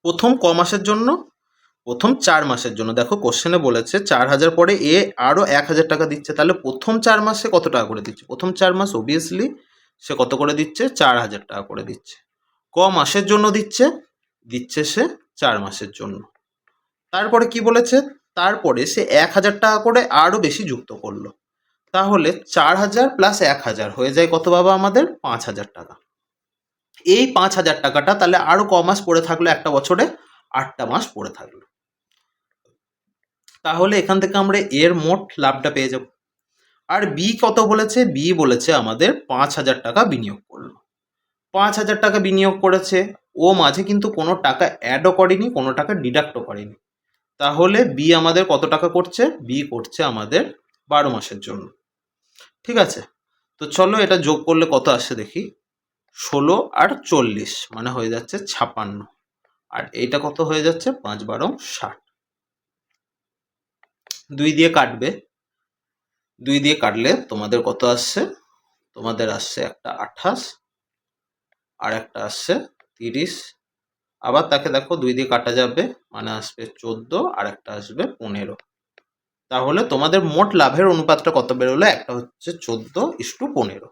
প্রথম ক মাসের জন্য, প্রথম 4 মাসের জন্য। দেখো কোশ্চেনে বলেছে 4,000 পরে এ আরও 1,000 টাকা দিচ্ছে, তাহলে প্রথম 4 মাসে কত টাকা করে দিচ্ছে, প্রথম 4 মাস অবভিয়াসলি সে কত করে দিচ্ছে, 4,000 টাকা করে দিচ্ছে। ক মাসের জন্য দিচ্ছে, দিচ্ছে সে 4 মাসের জন্য। তারপরে কি বলেছে, তারপরে সে 1,000 টাকা করে আরও বেশি যুক্ত করলো। তাহলে 4,000 প্লাস 1,000 হয়ে যায় কত বাবা আমাদের, 5,000 টাকা। এই 5,000 টাকাটা তাহলে আরও ক মাস পড়ে থাকলো, একটা বছরে 8টা মাস পড়ে থাকলো। তাহলে এখান থেকে আমরা এর মোট লাভটা পেয়ে যাব। আর বি কত বলেছে, বি বলেছে আমাদের 5,000 টাকা বিনিয়োগ করলো। 5,000 টাকা বিনিয়োগ করেছে, ও মাঝে কিন্তু কোনো টাকা অ্যাডও করেনি, কোনো টাকা ডিডাক্টও করেনি। তাহলে বি আমাদের কত টাকা করছে, বি করছে আমাদের 12 মাসের জন্য। ঠিক আছে, তো চলো এটা যোগ করলে কত আসছে দেখি। 16 আর 40 মানে হয়ে যাচ্ছে 56, আর এইটা কত হয়ে যাচ্ছে, 5 12 60। 2 দিয়ে কাটবে, 2 দিয়ে কাটলে তোমাদের কত আসছে, তোমাদের আসছে একটা 28 আর একটা আসছে 30। আবার তাকে দেখো 2 দিয়ে কাটা যাবে, মানে আসবে 14 আর একটা আসবে 15। তাহলে তোমাদের মোট লাভের অনুপাতটা কত বেরোলো, একটা হচ্ছে 14:15।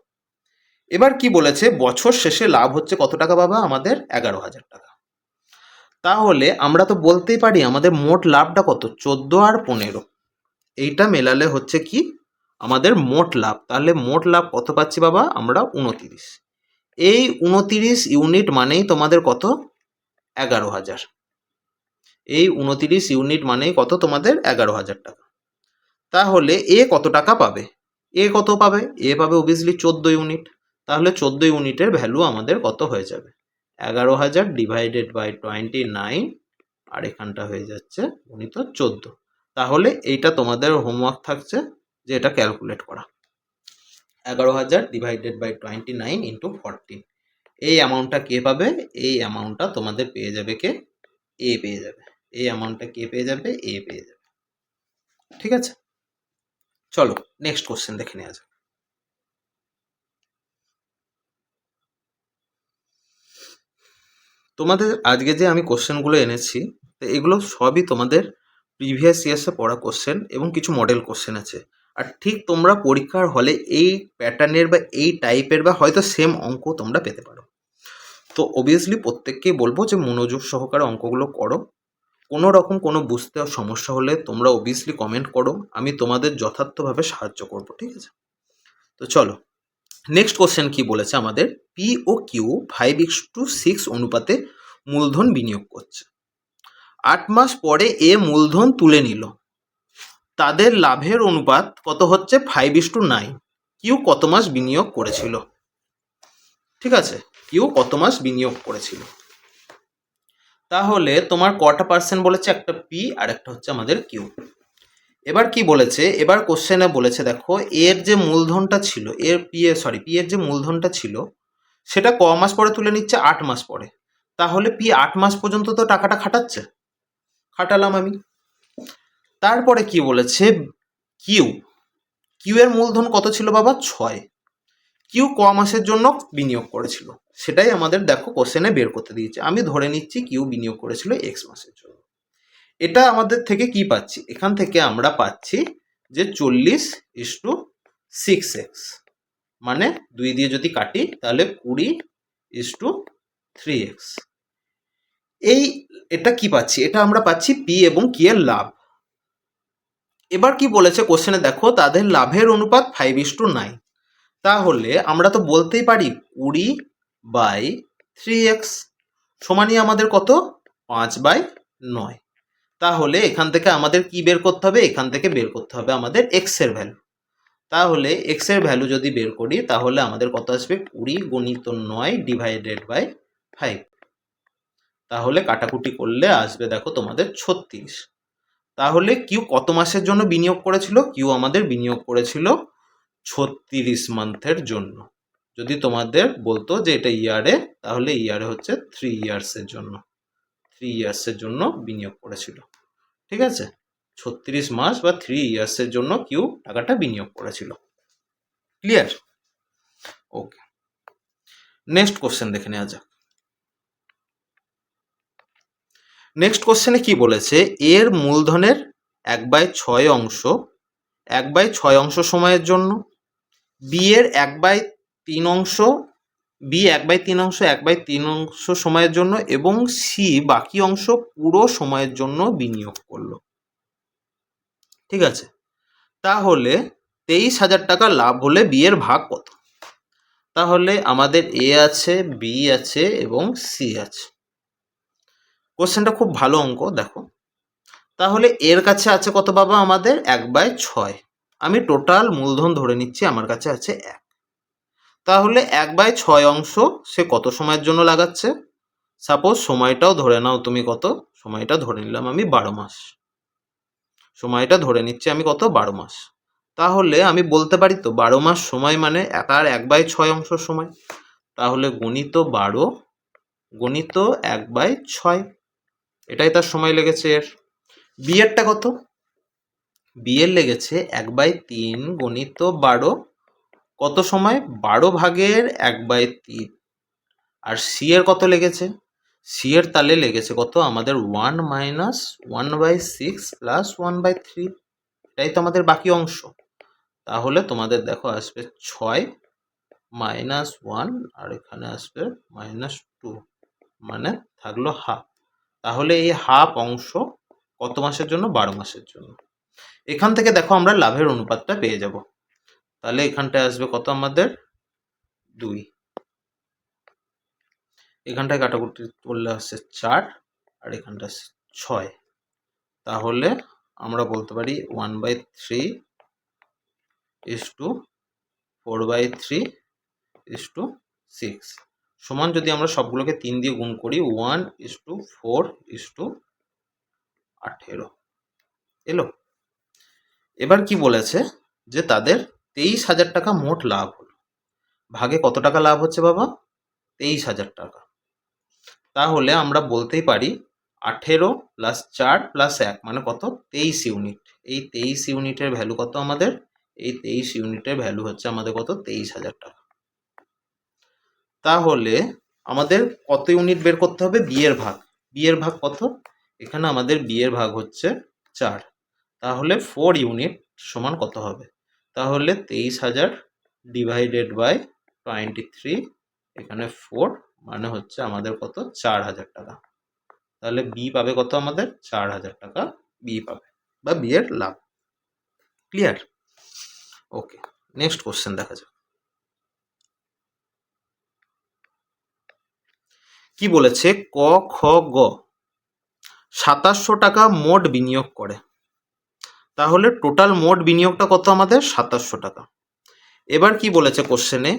এবার কি বলেছে, বছর শেষে লাভ হচ্ছে কত টাকা বাবা আমাদের, 11,000 টাকা। তাহলে আমরা তো বলতেই পারি আমাদের মোট লাভটা কত, 14 আর 15। এইটা মেলালে হচ্ছে কি আমাদের মোট লাভ। তাহলে মোট লাভ কত পাচ্ছি বাবা আমরা, 29। এই 29 ইউনিট মানেই তোমাদের কত, 11,000। এই 29 ইউনিট মানেই কত তোমাদের, 11,000 টাকা। তাহলে এ কত টাকা পাবে, এ কত পাবে, এ পাবে অবভিয়াসলি 14 ইউনিট। তাহলে 14 ইউনিটের ভ্যালু আমাদের কত হয়ে যাবে, 11,000 ডিভাইডেড বাই 29, আর এখানটা হয়ে যাচ্ছে গুণিত 14। তাহলে এইটা তোমাদের হোমওয়ার্ক থাকছে যে এটা ক্যালকুলেট করা, 11,000 ডিভাইডেড বাই 29 ইন্টু 14। এই অ্যামাউন্টটা কে পাবে, এই অ্যামাউন্টটা তোমাদের পেয়ে যাবে কে, এ পেয়ে যাবে। এই অ্যামাউন্টটা কে পেয়ে যাবে, এ পেয়ে যাবে। ঠিক আছে, চলো নেক্সট কোশ্চেন দেখে নেওয়া যাক। তোমাদের আজকে যে আমি কোশ্চেনগুলো এনেছি, এগুলো সবই তোমাদের প্রিভিয়াস ইয়ার্সে পড়া কোশ্চেন এবং কিছু মডেল কোশ্চেন আছে। আর ঠিক তোমরা পরীক্ষার হলে এই প্যাটার্নের বা এই টাইপের বা হয়তো সেম অঙ্ক তোমরা পেতে পারো। তো অবভিয়াসলি প্রত্যেককেই বলবো যে মনোযোগ সহকারে অঙ্কগুলো করো। কোনো রকম কোনো বুঝতে সমস্যা হলে তোমরা অবভিয়াসলি কমেন্ট করো, আমি তোমাদের যথার্থভাবে সাহায্য করব। ঠিক আছে, তো চলো নেক্সট কোশ্চেন কি বলেছে আমাদের, পি ও কিউ 5:6 অনুপাতে মূলধন বিনিয়োগ করছে। 8 মাস পরে এ মূলধন তুলে নিল, তাদের লাভের অনুপাত কত হচ্ছে, 5:9। কিউ কত মাস বিনিয়োগ করেছিল। ঠিক আছে, কিউ কত মাস বিনিয়োগ করেছিল। তাহলে তোমার কটা পার্সেন্ট বলেছে, একটা পি আর একটা হচ্ছে আমাদের কিউ। এবার কি বলেছে, এবার কোশ্চেনে বলেছে দেখো এর যে মূলধনটা ছিল, এর পি এর যে মূলধনটা ছিল সেটা ক মাস পরে তুলে নিচ্ছে, 8 মাস পরে। তাহলে পি 8 মাস পর্যন্ত তো টাকাটা খাটাচ্ছে, খাটালাম আমি। তারপরে কি বলেছে, কিউ, কিউ এর মূলধন কত ছিল বাবা, 6। কিউ ক মাসের জন্য বিনিয়োগ করেছিল, সেটাই আমাদের দেখো কোশ্চেনে বের করতে দিয়েছে। আমি ধরে নিচ্ছি কিউ বিনিয়োগ করেছিল এক্স মাসের জন্য। এটা আমাদের থেকে কি পাচ্ছি, এখান থেকে আমরা পাচ্ছি যে 40:6x, মানে 2 দিয়ে যদি কাটি তাহলে 20:3x। এটা কি পাচ্ছি, এটা আমরা পাচ্ছি পি এবং কি এর লাভ। এবার কি বলেছে কোশ্চেনে দেখো, তাদের লাভের অনুপাত 5:9। তাহলে আমরা তো বলতেই পারি 20/3x সমানই আমাদের কত, 5/9। তাহলে এখান থেকে আমাদের কি বের করতে হবে, এখান থেকে বের করতে হবে আমাদের এক্স এর ভ্যালু। তাহলে এক্স এর ভ্যালু যদি বের করি তাহলে আমাদের কত আসবে, 20×9/5। তাহলে কাটাকুটি করলে আসবে দেখো তোমাদের 36। তাহলে কিউ কত মাসের জন্য বিনিয়োগ করেছিল, কিউ আমাদের বিনিয়োগ করেছিল 36 মান্থের জন্য। যদি তোমাদের বলতো যে এটা ইয়ারে, তাহলে ইয়ারে হচ্ছে 3 ইয়ার্সের জন্য, 3 ইয়ার্সের জন্য বিনিয়োগ করেছিল। ঠিক আছে, 36 মাস বা 3 ইয়ার্সের জন্য কিউ টাকাটা বিনিয়োগ করেছিল। ক্লিয়ার? ওকে, নেক্সট কোশ্চেন দেখে নেওয়া যাক। নেক্সট কোশ্চেনে কি বলেছে, এর মূলধনের 1/6 অংশ 1/6 অংশ সময়ের জন্য, বি এর 1/3 অংশ, বি 1/3 অংশ 1/3 অংশ সময়ের জন্য এবং সি বাকি অংশ পুরো সময়ের জন্য বিনিয়োগ করলো। ঠিক আছে, তাহলে 23,000 টাকা লাভ হলে বি এর ভাগ কত? তাহলে আমাদের এ আছে, বি আছে এবং সি আছে। কোশ্চেনটা খুব ভালো অঙ্ক, দেখো। তাহলে এর কাছে আছে কত বাবা, আমাদের 1/6। আমি টোটাল মূলধন ধরে নিচ্ছি, আমার কাছে আছে 1। তাহলে 1/6 অংশ সে কত সময়ের জন্য লাগাচ্ছে, সাপোজ সময়টাও ধরে নাও তুমি কত, সময়টা ধরে নিলাম আমি 12 মাস, সময়টা ধরে নিচ্ছি আমি কত, 12 মাস। তাহলে আমি বলতে পারি তো 12 মাস সময় মানে তার 1/6 অংশ সময়। তাহলে গুণিত 12 গুণিত 1/6, এটাই তার সময় লেগেছে। এর বি এরটা কত, বি এর লেগেছে 1/3 গুণিত 12, কত সময়, 12 ভাগের 1/3। আর সি এর কত লেগেছে, সি এর তালে লেগেছে কত আমাদের 1 - 1/6 প্লাস 1/3, এটাই তো আমাদের বাকি অংশ। তাহলে তোমাদের দেখো আসবে 6 - 1 আর এখানে আসবে -2, মানে থাকলো হাফ। তাহলে এই হাফ অংশ কত মাসের জন্য, 12 মাসের জন্য। এখান থেকে দেখো আমরা লাভের অনুপাতটা পেয়ে যাব। তাহলে এখানটায় আসবে কত আমাদের 2, এখানটায় কাটাকুটি করলে আসছে 4 আর এখানটা আসছে 6। তাহলে আমরা বলতে পারি 1/3:4/3:6 সমান, যদি আমরা সবগুলোকে 3 দিয়ে গুণ করি 1:4:18 এলো। এবার কি বলেছে যে তাদের 23,000 টাকা মোট লাভ হলো, ভাগে কত টাকা লাভ হচ্ছে বাবা, 23,000 টাকা। তাহলে আমরা বলতেই পারি 18 + 4 + 1 মানে কত, 23 ইউনিট। এই 23 ইউনিটের ভ্যালু কত আমাদের, এই 23 ইউনিটের ভ্যালু হচ্ছে আমাদের কত, 23,000 টাকা। তাহলে আমাদের কত ইউনিট বের করতে হবে, বি এর ভাগ। বি এর ভাগ কত, এখানে আমাদের বি এর ভাগ হচ্ছে 4। তাহলে 4 ইউনিট সমান কত হবে, তাহলে 23,000 / 23, এখানে 4 মানে হচ্ছে আমাদের কত, 4,000 টাকা। তাহলে বি পাবে কত আমাদের, 4,000 টাকা বি পাবে, বা বি এর লাভ। ক্লিয়ার? ওকে, নেক্সট কোশ্চেন দেখা যাক। কি বলেছে, ক খ গ 2700 টাকা মোট বিনিয়োগ করে। তাহলে টোটাল মোট বিনিয়োগটা কত আমাদের, 2700 টাকা। এবার কি বলেছে কোশ্চেনে,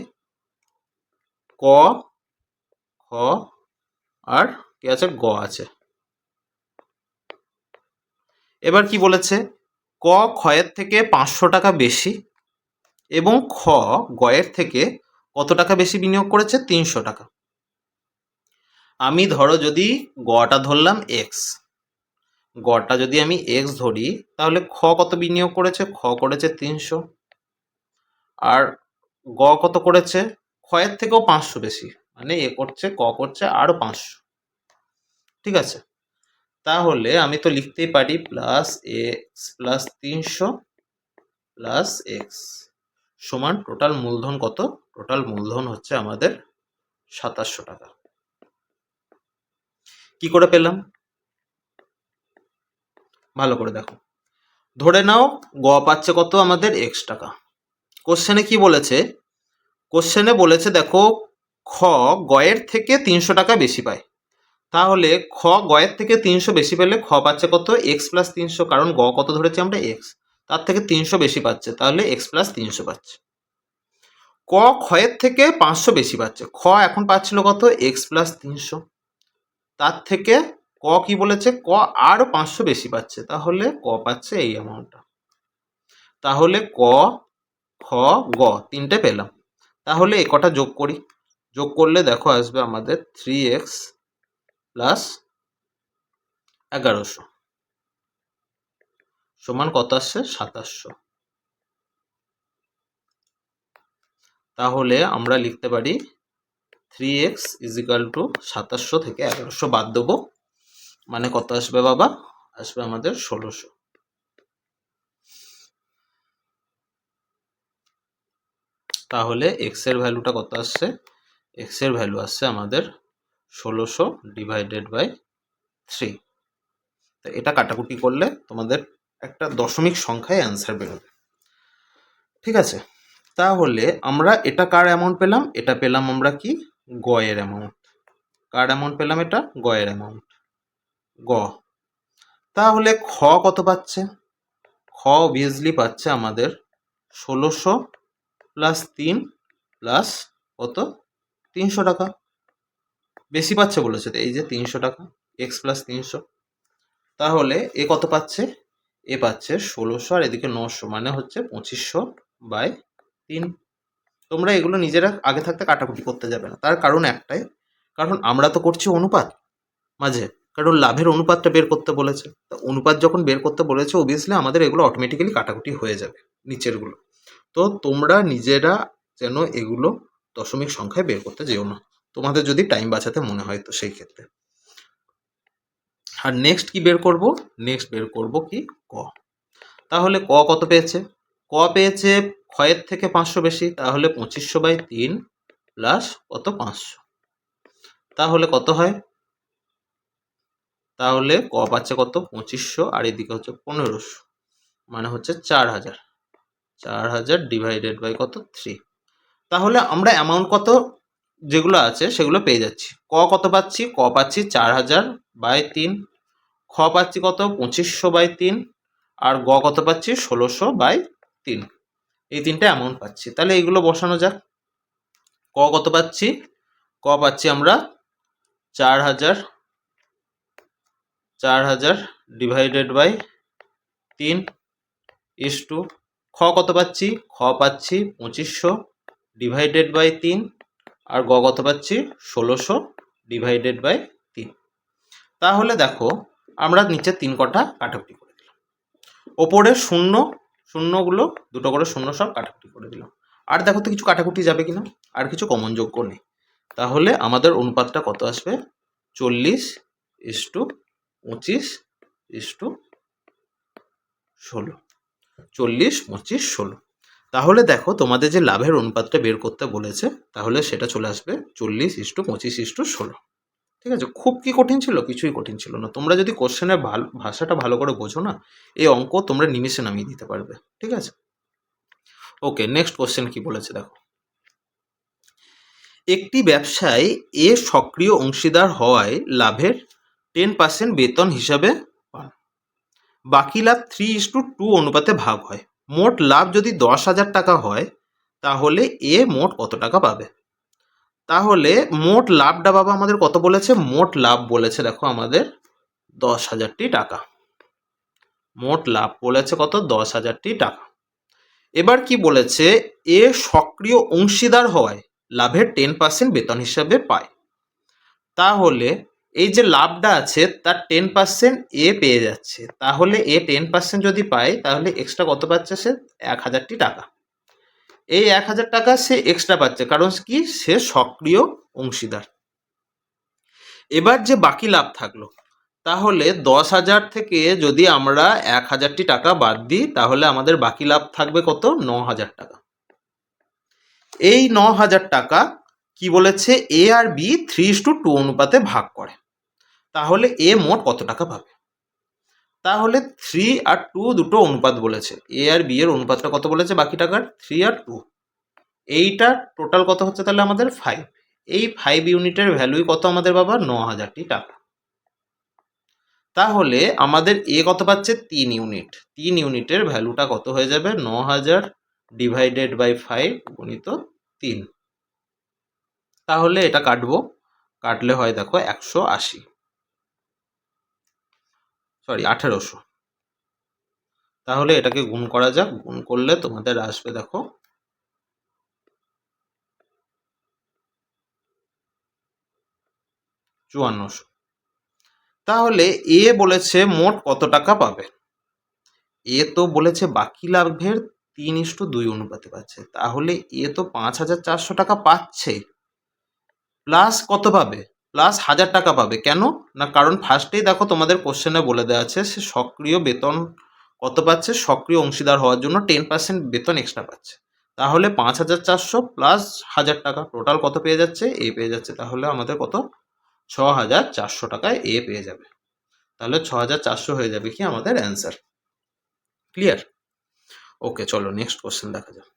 ক খ আর কি আছে, গ আছে। এবার কি বলেছে, ক খয়ের থেকে 500 টাকা বেশি এবং খ গয়ের থেকে কত টাকা বেশি বিনিয়োগ করেছে, 300 টাকা। আমি ধরো যদি গটা ধরলাম এক্স, গড়টা যদি আমি এক্স ধরি, তাহলে খ কত বিনিয়োগ করেছে, খ করেছে 300, আর গ কত করেছে, ক্ষয়ের থেকেও 500 বেশি, মানে এ করছে, ক করছে আরও 500। ঠিক আছে, তাহলে আমি তো লিখতেই পারি plus x plus 300 plus x সমান টোটাল মূলধন কত? টোটাল মূলধন হচ্ছে আমাদের 2700 টাকা। কি করে পেলাম? ভালো করে দেখো, ধরে নাও গ পাচ্ছে কত আমাদের এক্স টাকা। কোশ্চেনে কি বলেছে? কোশ্চেনে বলেছে দেখো খ গয়ের থেকে 300 টাকা বেশি পায়। তাহলে খ গয়ের থেকে 300 বেশি পেলে খ পাচ্ছে কত? এক্স প্লাস 300, কারণ গ কত ধরেছি আমরা? এক্স, তার থেকে 300 বেশি পাচ্ছে, তাহলে এক্স প্লাস 300 পাচ্ছে। ক ক্ষয়ের থেকে 500 বেশি পাচ্ছে, খ এখন পাচ্ছিল কত? এক্স প্লাস 300, তার থেকে ক কি বলেছে? ক আরও 500 বেশি পাচ্ছে, তাহলে ক পাচ্ছে এই অ্যামাউন্টটা। তাহলে ক, খ, গ তিনটে পেলাম। তাহলে এ কটা যোগ করি, যোগ করলে দেখো আসবে আমাদের 3x প্লাস 1100 সমান কত আসছে? 2700। তাহলে আমরা লিখতে পারি 3x ইজ ইকাল টু 2700 থেকে 1100 বাদ দেবো, মানে কত আসবে বাবা? আসবে আমাদের 1600। তাহলে এক্স এর ভ্যালুটা কত আসছে? এক্স এর ভ্যালু আসছে আমাদের 1600 ডিভাইডেড বাই 3। তো এটা কাটাকুটি করলে তোমাদের একটা দশমিক সংখ্যায় অ্যান্সার বেরোবে। ঠিক আছে, তাহলে আমরা এটা কার অ্যামাউন্ট পেলাম? এটা পেলাম আমরা কি? গয়ের অ্যামাউন্ট। কার অ্যামাউন্ট পেলাম? এটা গয়ের অ্যামাউন্ট, গ। তাহলে খ কত পাচ্ছে? খ অবভিয়াসলি পাচ্ছে আমাদের 1600 প্লাস 3 প্লাস কত? 300 টাকা বেশি পাচ্ছে বলেছে, এই যে 300 টাকা, এক্স প্লাস 300। তাহলে এ কত পাচ্ছে? এ পাচ্ছে 1600 আর এদিকে 900, মানে হচ্ছে 2500 বাই 3। তোমরা এগুলো নিজেরা আগে থাকতে কাটাকুটি করতে যাবে না, তার কারণ একটাই, কারণ আমরা তো করছি অনুপাত মাঝে, কারণ লাভের অনুপাতটা বের করতে বলেছে। তো অনুপাত যখন বের করতে বলেছে অবভিয়াসলি আমাদের এগুলো অটোমেটিক্যালি কাটাকুটি হয়ে যাবে নিচেরগুলো। তো তোমরা নিজেরা যেন এগুলো দশমিক সংখ্যায় বের করতে যেও না, তোমাদের যদি টাইম বাঁচাতে মনে হয় তো সেই ক্ষেত্রে। আর নেক্সট কি বের করব? নেক্সট বের করব কি? ক। তাহলে ক কত পেয়েছে? ক পেয়েছে ক্ষয়ের থেকে 500 বেশি, তাহলে 2500 বাই 3 প্লাস কত? 500। তাহলে কত হয়? তাহলে ক পাচ্ছে কত? 2500 আর এদিকে হচ্ছে 1500, মানে হচ্ছে 4000। 4000 ডিভাইডেড বাই কত? 3। তাহলে আমরা অ্যামাউন্ট কত যেগুলো আছে সেগুলো পেয়ে যাচ্ছি। ক কত পাচ্ছি? ক পাচ্ছি 4000 বাই 3, খ পাচ্ছি কত? 2500 বাই 3, আর গ কত পাচ্ছি? 1600 বাই 3। এই তিনটে অ্যামাউন্ট পাচ্ছি। তাহলে এইগুলো বসানো যাক। ক কত পাচ্ছি? ক পাচ্ছি আমরা 4000 ডিভাইডেড বাই 3 ইস টু, খ কত পাচ্ছি? খ পাচ্ছি 2500 ডিভাইডেড বাই 3, আর গ কত পাচ্ছি? 1600 ডিভাইডেড বাই 3। তাহলে দেখো আমরা নিচে 3 কটা কাটাকুটি করে দিলাম, ওপরে শূন্য শূন্যগুলো দুটো করে শূন্য সব কাটাকুটি করে দিলাম। আর দেখো তো কিছু কাটাকুটি যাবে কিনা, আর কিছু কমন যোগ্য নেই। তাহলে আমাদের অনুপাতটা কত আসবে? 40:25:16। 40:25:16। তাহলে দেখো তোমাদের যে লাভের অনুপাতটা বের করতে বলেছে, তাহলে সেটা চলে আসবে 40:25:16। ঠিক আছে, খুব কি কঠিন ছিল? কিছুই কঠিন ছিল না। তোমরা যদি কোশ্চেনের ভাষাটা ভালো করে বোঝো না, এই অঙ্ক তোমরা নিমেষে নামিয়ে দিতে পারবে। ঠিক আছে, ওকে, নেক্সট কোশ্চেন কি বলেছে দেখো। একটি ব্যবসায় এ সক্রিয় অংশীদার হওয়ায় লাভের 10% বেতন হিসাবে পান। বাকি লাভ 3:2 অনুপাতে ভাগ হয়। মোট লাভ যদি 10,000 টাকা হয়, তাহলে এ মোট কত টাকা পাবে? তাহলে মোট লাভটা বাবা আমাদের কত বলেছে? মোট লাভ বলেছে দেখো আমাদের 10,000টি টাকা। মোট লাভ বলেছে কত? 10,000টি টাকা। এবার কি বলেছে? এ সক্রিয় অংশীদার হওয়ায় লাভের 10% বেতন হিসাবে পায়। তাহলে এই যে লাভটা আছে তার 10% এ পেয়ে যাচ্ছে, তাহলে এ 10% যদি পায় তাহলে এক্সট্রা কত পাচ্ছে? সে 1,000টি টাকা। এই 1000 টাকা সে এক্সট্রা পাচ্ছে, কারণ কি সে সক্রিয় অংশীদার। এবার যে বাকি লাভ থাকলো, তাহলে 10,000 থেকে যদি আমরা 1000টি টাকা বাদ দিই, তাহলে আমাদের বাকি লাভ থাকবে কত? 9,000 টাকা। এই 9,000 টাকা কি বলেছে, এ আর বি 3:2 অনুপাতে ভাগ করে। তাহলে এ মোট কত টাকা পাবে? তাহলে 3 আর 2 দুটো অনুপাত বলেছে, এ আর বি এর অনুপাতটা কত বলেছে বাকি টাকার? 3 আর 2। এইটা টোটাল কত হচ্ছে তাহলে আমাদের 5। এই 5 ইউনিটের ভ্যালুই কত আমাদের বাবা? 9,000টি টাকা। তাহলে আমাদের এ কত পাচ্ছে? 3 ইউনিট। 3 ইউনিটের ভ্যালুটা কত হয়ে যাবে? 9,000 ডিভাইডেড বাই 5 গুণিত 3। তাহলে এটা কাটবো, কাটলে হয় দেখো 180, সরি 1800। তাহলে এটাকে গুণ করা যাক, গুণ করলে তোমাদের আসবে দেখো 5400। তাহলে এ বলেছে মোট কত টাকা পাবে? এ তো বলেছে বাকি লাভের 3:2 অনুপাতে পাচ্ছে, তাহলে এ তো 5,400 টাকা পাচ্ছে, প্লাস কত পাবে? প্লাস 1,000 টাকা পাবে। কেন না, কারণ ফার্স্টেই দেখো তোমাদের কোশ্চেনে বলে দেওয়া আছে সে সক্রিয় বেতন কত পাচ্ছে, সক্রিয় অংশীদার হওয়ার জন্য 10% বেতন এক্সট্রা পাচ্ছে। তাহলে 5,400 প্লাস 1,000 টাকা, টোটাল কত পেয়ে যাচ্ছে? এ পেয়ে যাচ্ছে। তাহলে আমাদের কত? 6,400 টাকায় এ পেয়ে যাবে। তাহলে 6,400 হয়ে যাবে কি আমাদের অ্যান্সার। ক্লিয়ার? ওকে, চলো নেক্সট কোশ্চেন দেখা যাক।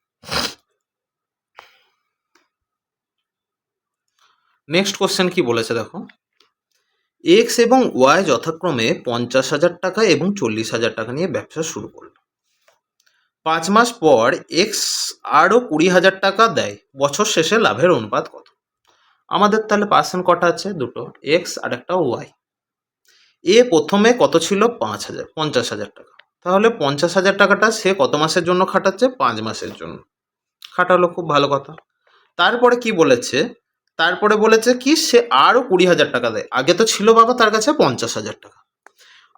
নেক্সট কোশ্চেন কি বলেছে দেখো, এক্স এবং ওয়াই যথাক্রমে 50,000 টাকা এবং 40,000 টাকা নিয়ে ব্যবসা শুরু করলো। 5 মাস পর এক্স আরও 20,000 টাকা দেয়, বছর শেষে লাভের অনুপাত কত? আমাদের তাহলে পার্সেন্ট কটা আছে? দুটো, এক্স আর একটা ওয়াই। এ প্রথমে কত ছিল? 50,000 টাকা। তাহলে 50,000 টাকাটা সে কত মাসের জন্য খাটাচ্ছে? 5 মাসের জন্য খাটালো, খুব ভালো কথা। তারপরে কি বলেছে? তারপরে বলেছে কি সে আরও 20,000 টাকা দেয়। আগে তো ছিল বাবা তার কাছে 50,000 টাকা,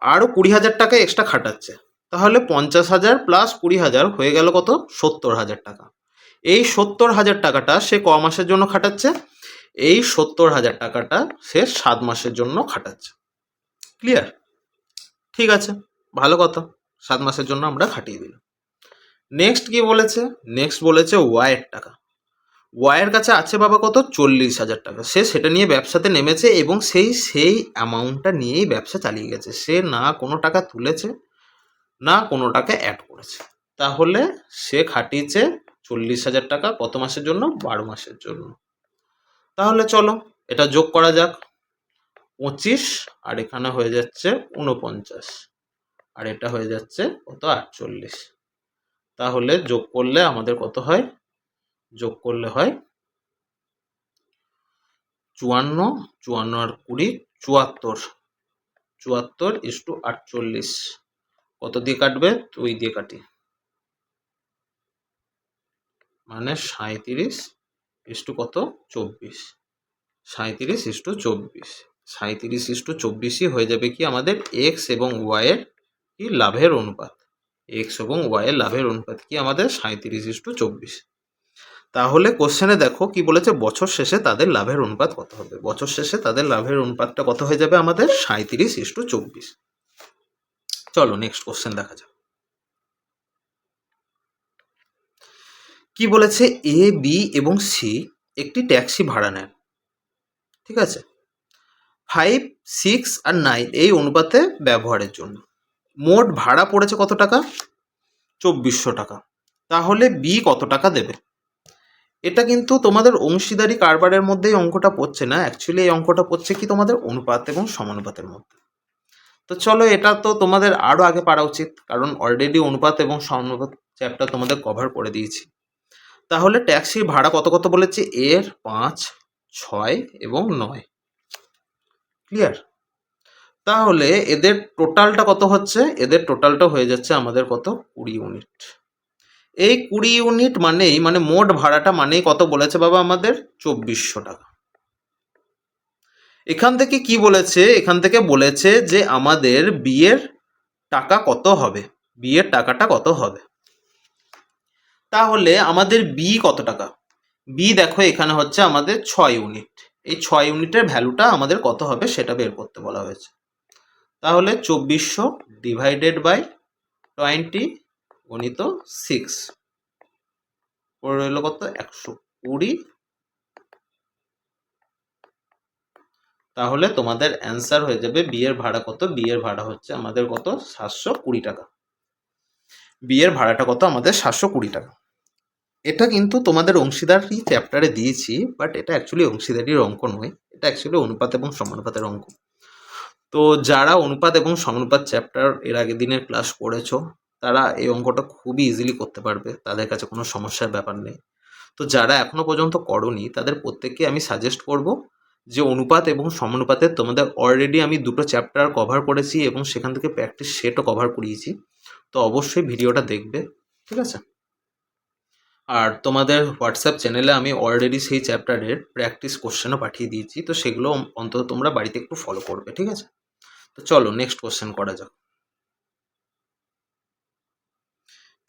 আরও 20,000 টাকা এক্সট্রা খাটাচ্ছে। তাহলে 50,000 প্লাস 20,000 হয়ে গেল কত? 70,000 টাকা। এই 70,000 টাকাটা সে ক মাসের জন্য খাটাচ্ছে? এই 70,000 টাকাটা সে 7 মাসের জন্য খাটাচ্ছে। ক্লিয়ার? ঠিক আছে, ভালো কথা, 7 মাসের জন্য আমরা খাটিয়ে দিলাম। নেক্সট কি বলেছে? নেক্সট বলেছে ওয়াইয়ের টাকা। ওয়াইয়ের কাছে আছে বাবা কত? 40,000 টাকা। সে সেটা নিয়ে ব্যবসাতে নেমেছে এবং সেই অ্যামাউন্টটা নিয়েই ব্যবসা চালিয়ে গেছে। সে না কোনো টাকা তুলেছে, না কোনো টাকা অ্যাড করেছে। তাহলে সে খাটিয়েছে 40,000 টাকা কত মাসের জন্য? 12 মাসের জন্য। তাহলে চলো এটা যোগ করা যাক। 25 আর এখানে হয়ে যাচ্ছে 49, আর এটা হয়ে যাচ্ছে কত? 48। তাহলে যোগ করলে আমাদের কত হয়? যোগ করলে হয় 54, 54 আর 20 74, 74:48। কত দিয়ে কাটবে? 2 দিয়ে কাটি, মানে 37 কত? 24। 37:24, 37:24ই হয়ে যাবে কি আমাদের এক্স এবং ওয়াইয়ের কি লাভের অনুপাত। এক্স এবং ওয়াইয়ের লাভের অনুপাত কি আমাদের? 37:24। তাহলে কোশ্চেনে দেখো কি বলেছে, বছর শেষে তাদের লাভের অনুপাত কত হবে? বছর শেষে তাদের লাভের অনুপাতটা কত হয়ে যাবে আমাদের? 37:24। চলো নেক্সট কোশ্চেন দেখা যাক। কি বলেছে, এ বি এবং সি একটি ট্যাক্সি ভাড়া নেন, ঠিক আছে, 5, 6 আর 9 এই অনুপাতে ব্যবহারের জন্য। মোট ভাড়া পড়েছে কত টাকা? 2,400 টাকা। তাহলে বি কত টাকা দেবে? এটা কিন্তু তোমাদের অংশীদারি কারবারের মধ্যেই অঙ্কটা পড়ছে না, অ্যাকচুয়ালি এই অঙ্কটা পড়ছে কি তোমাদের অনুপাত এবং সমানুপাতের মধ্যে। তো চলো এটা তো তোমাদের আরও আগে পারা উচিত, কারণ অলরেডি অনুপাত এবং সমানুপাত চ্যাপ্টার তোমাদের কভার করে দিয়েছি। তাহলে ট্যাক্সির ভাড়া কত কত বলেছে? এর 5, 6 এবং 9। ক্লিয়ার? তাহলে এদের টোটালটা কত হচ্ছে? এদের টোটালটা হয়ে যাচ্ছে আমাদের কত? 20 ইউনিট। এই 20 ইউনিট মানে মোট ভাড়াটা মানেই কত বলেছে বাবা আমাদের? 2,400 টাকা। এখান থেকে কি বলেছে? এখান থেকে বলেছে যে আমাদের বিয়ের টাকা কত হবে, বিয়ের টাকাটা কত হবে। তাহলে আমাদের বি কত টাকা? বি দেখো এখানে হচ্ছে আমাদের 6 ইউনিট। এই 6 ইউনিটের ভ্যালুটা আমাদের কত হবে সেটা বের করতে বলা হয়েছে। তাহলে 2400 ডিভাইডেড বাই 20 গণিত 6 পড়ে রইল কত? 120। তাহলে তোমাদের অ্যান্সার হয়ে যাবে বি এর ভাড়া কত? বি এর ভাড়া হচ্ছে আমাদের কত? 720 টাকা। বি এর ভাড়াটা কত? আমাদের 720 টাকা। এটা কিন্তু তোমাদের অংশীদারি চ্যাপ্টারে দিয়েছি, বাট এটা অ্যাকচুয়ালি অংশীদারির অঙ্ক নয়, এটা অ্যাকচুয়ালি অনুপাত এবং সমানুপাতের অঙ্ক। তো যারা অনুপাত এবং সমানুপাত চ্যাপ্টার এর আগের দিনের ক্লাস করেছো তারা এই অঙ্কটা খুবই ইজিলি করতে পারবে, তাদের কাছে কোনো সমস্যার ব্যাপার নেই। তো যারা এখনো পর্যন্ত করোনি তাদের প্রত্যেককে আমি সাজেস্ট করব যে অনুপাত এবং সমানুপাতের তোমাদের অলরেডি আমি দুটো চ্যাপ্টার কভার করেছি এবং সেখান থেকে প্র্যাকটিস সেটও কভার করিয়েছি। তো অবশ্যই ভিডিওটা দেখবে, ঠিক আছে? আর তোমাদের হোয়াটসঅ্যাপ চ্যানেলে আমি অলরেডি সেই চ্যাপ্টারের প্র্যাকটিস কোশ্চেনও পাঠিয়ে দিয়েছি, তো সেগুলো অন্তত তোমরা বাড়িতে একটু ফলো করবে, ঠিক আছে? তো চলো নেক্সট কোশ্চেন করা যাক।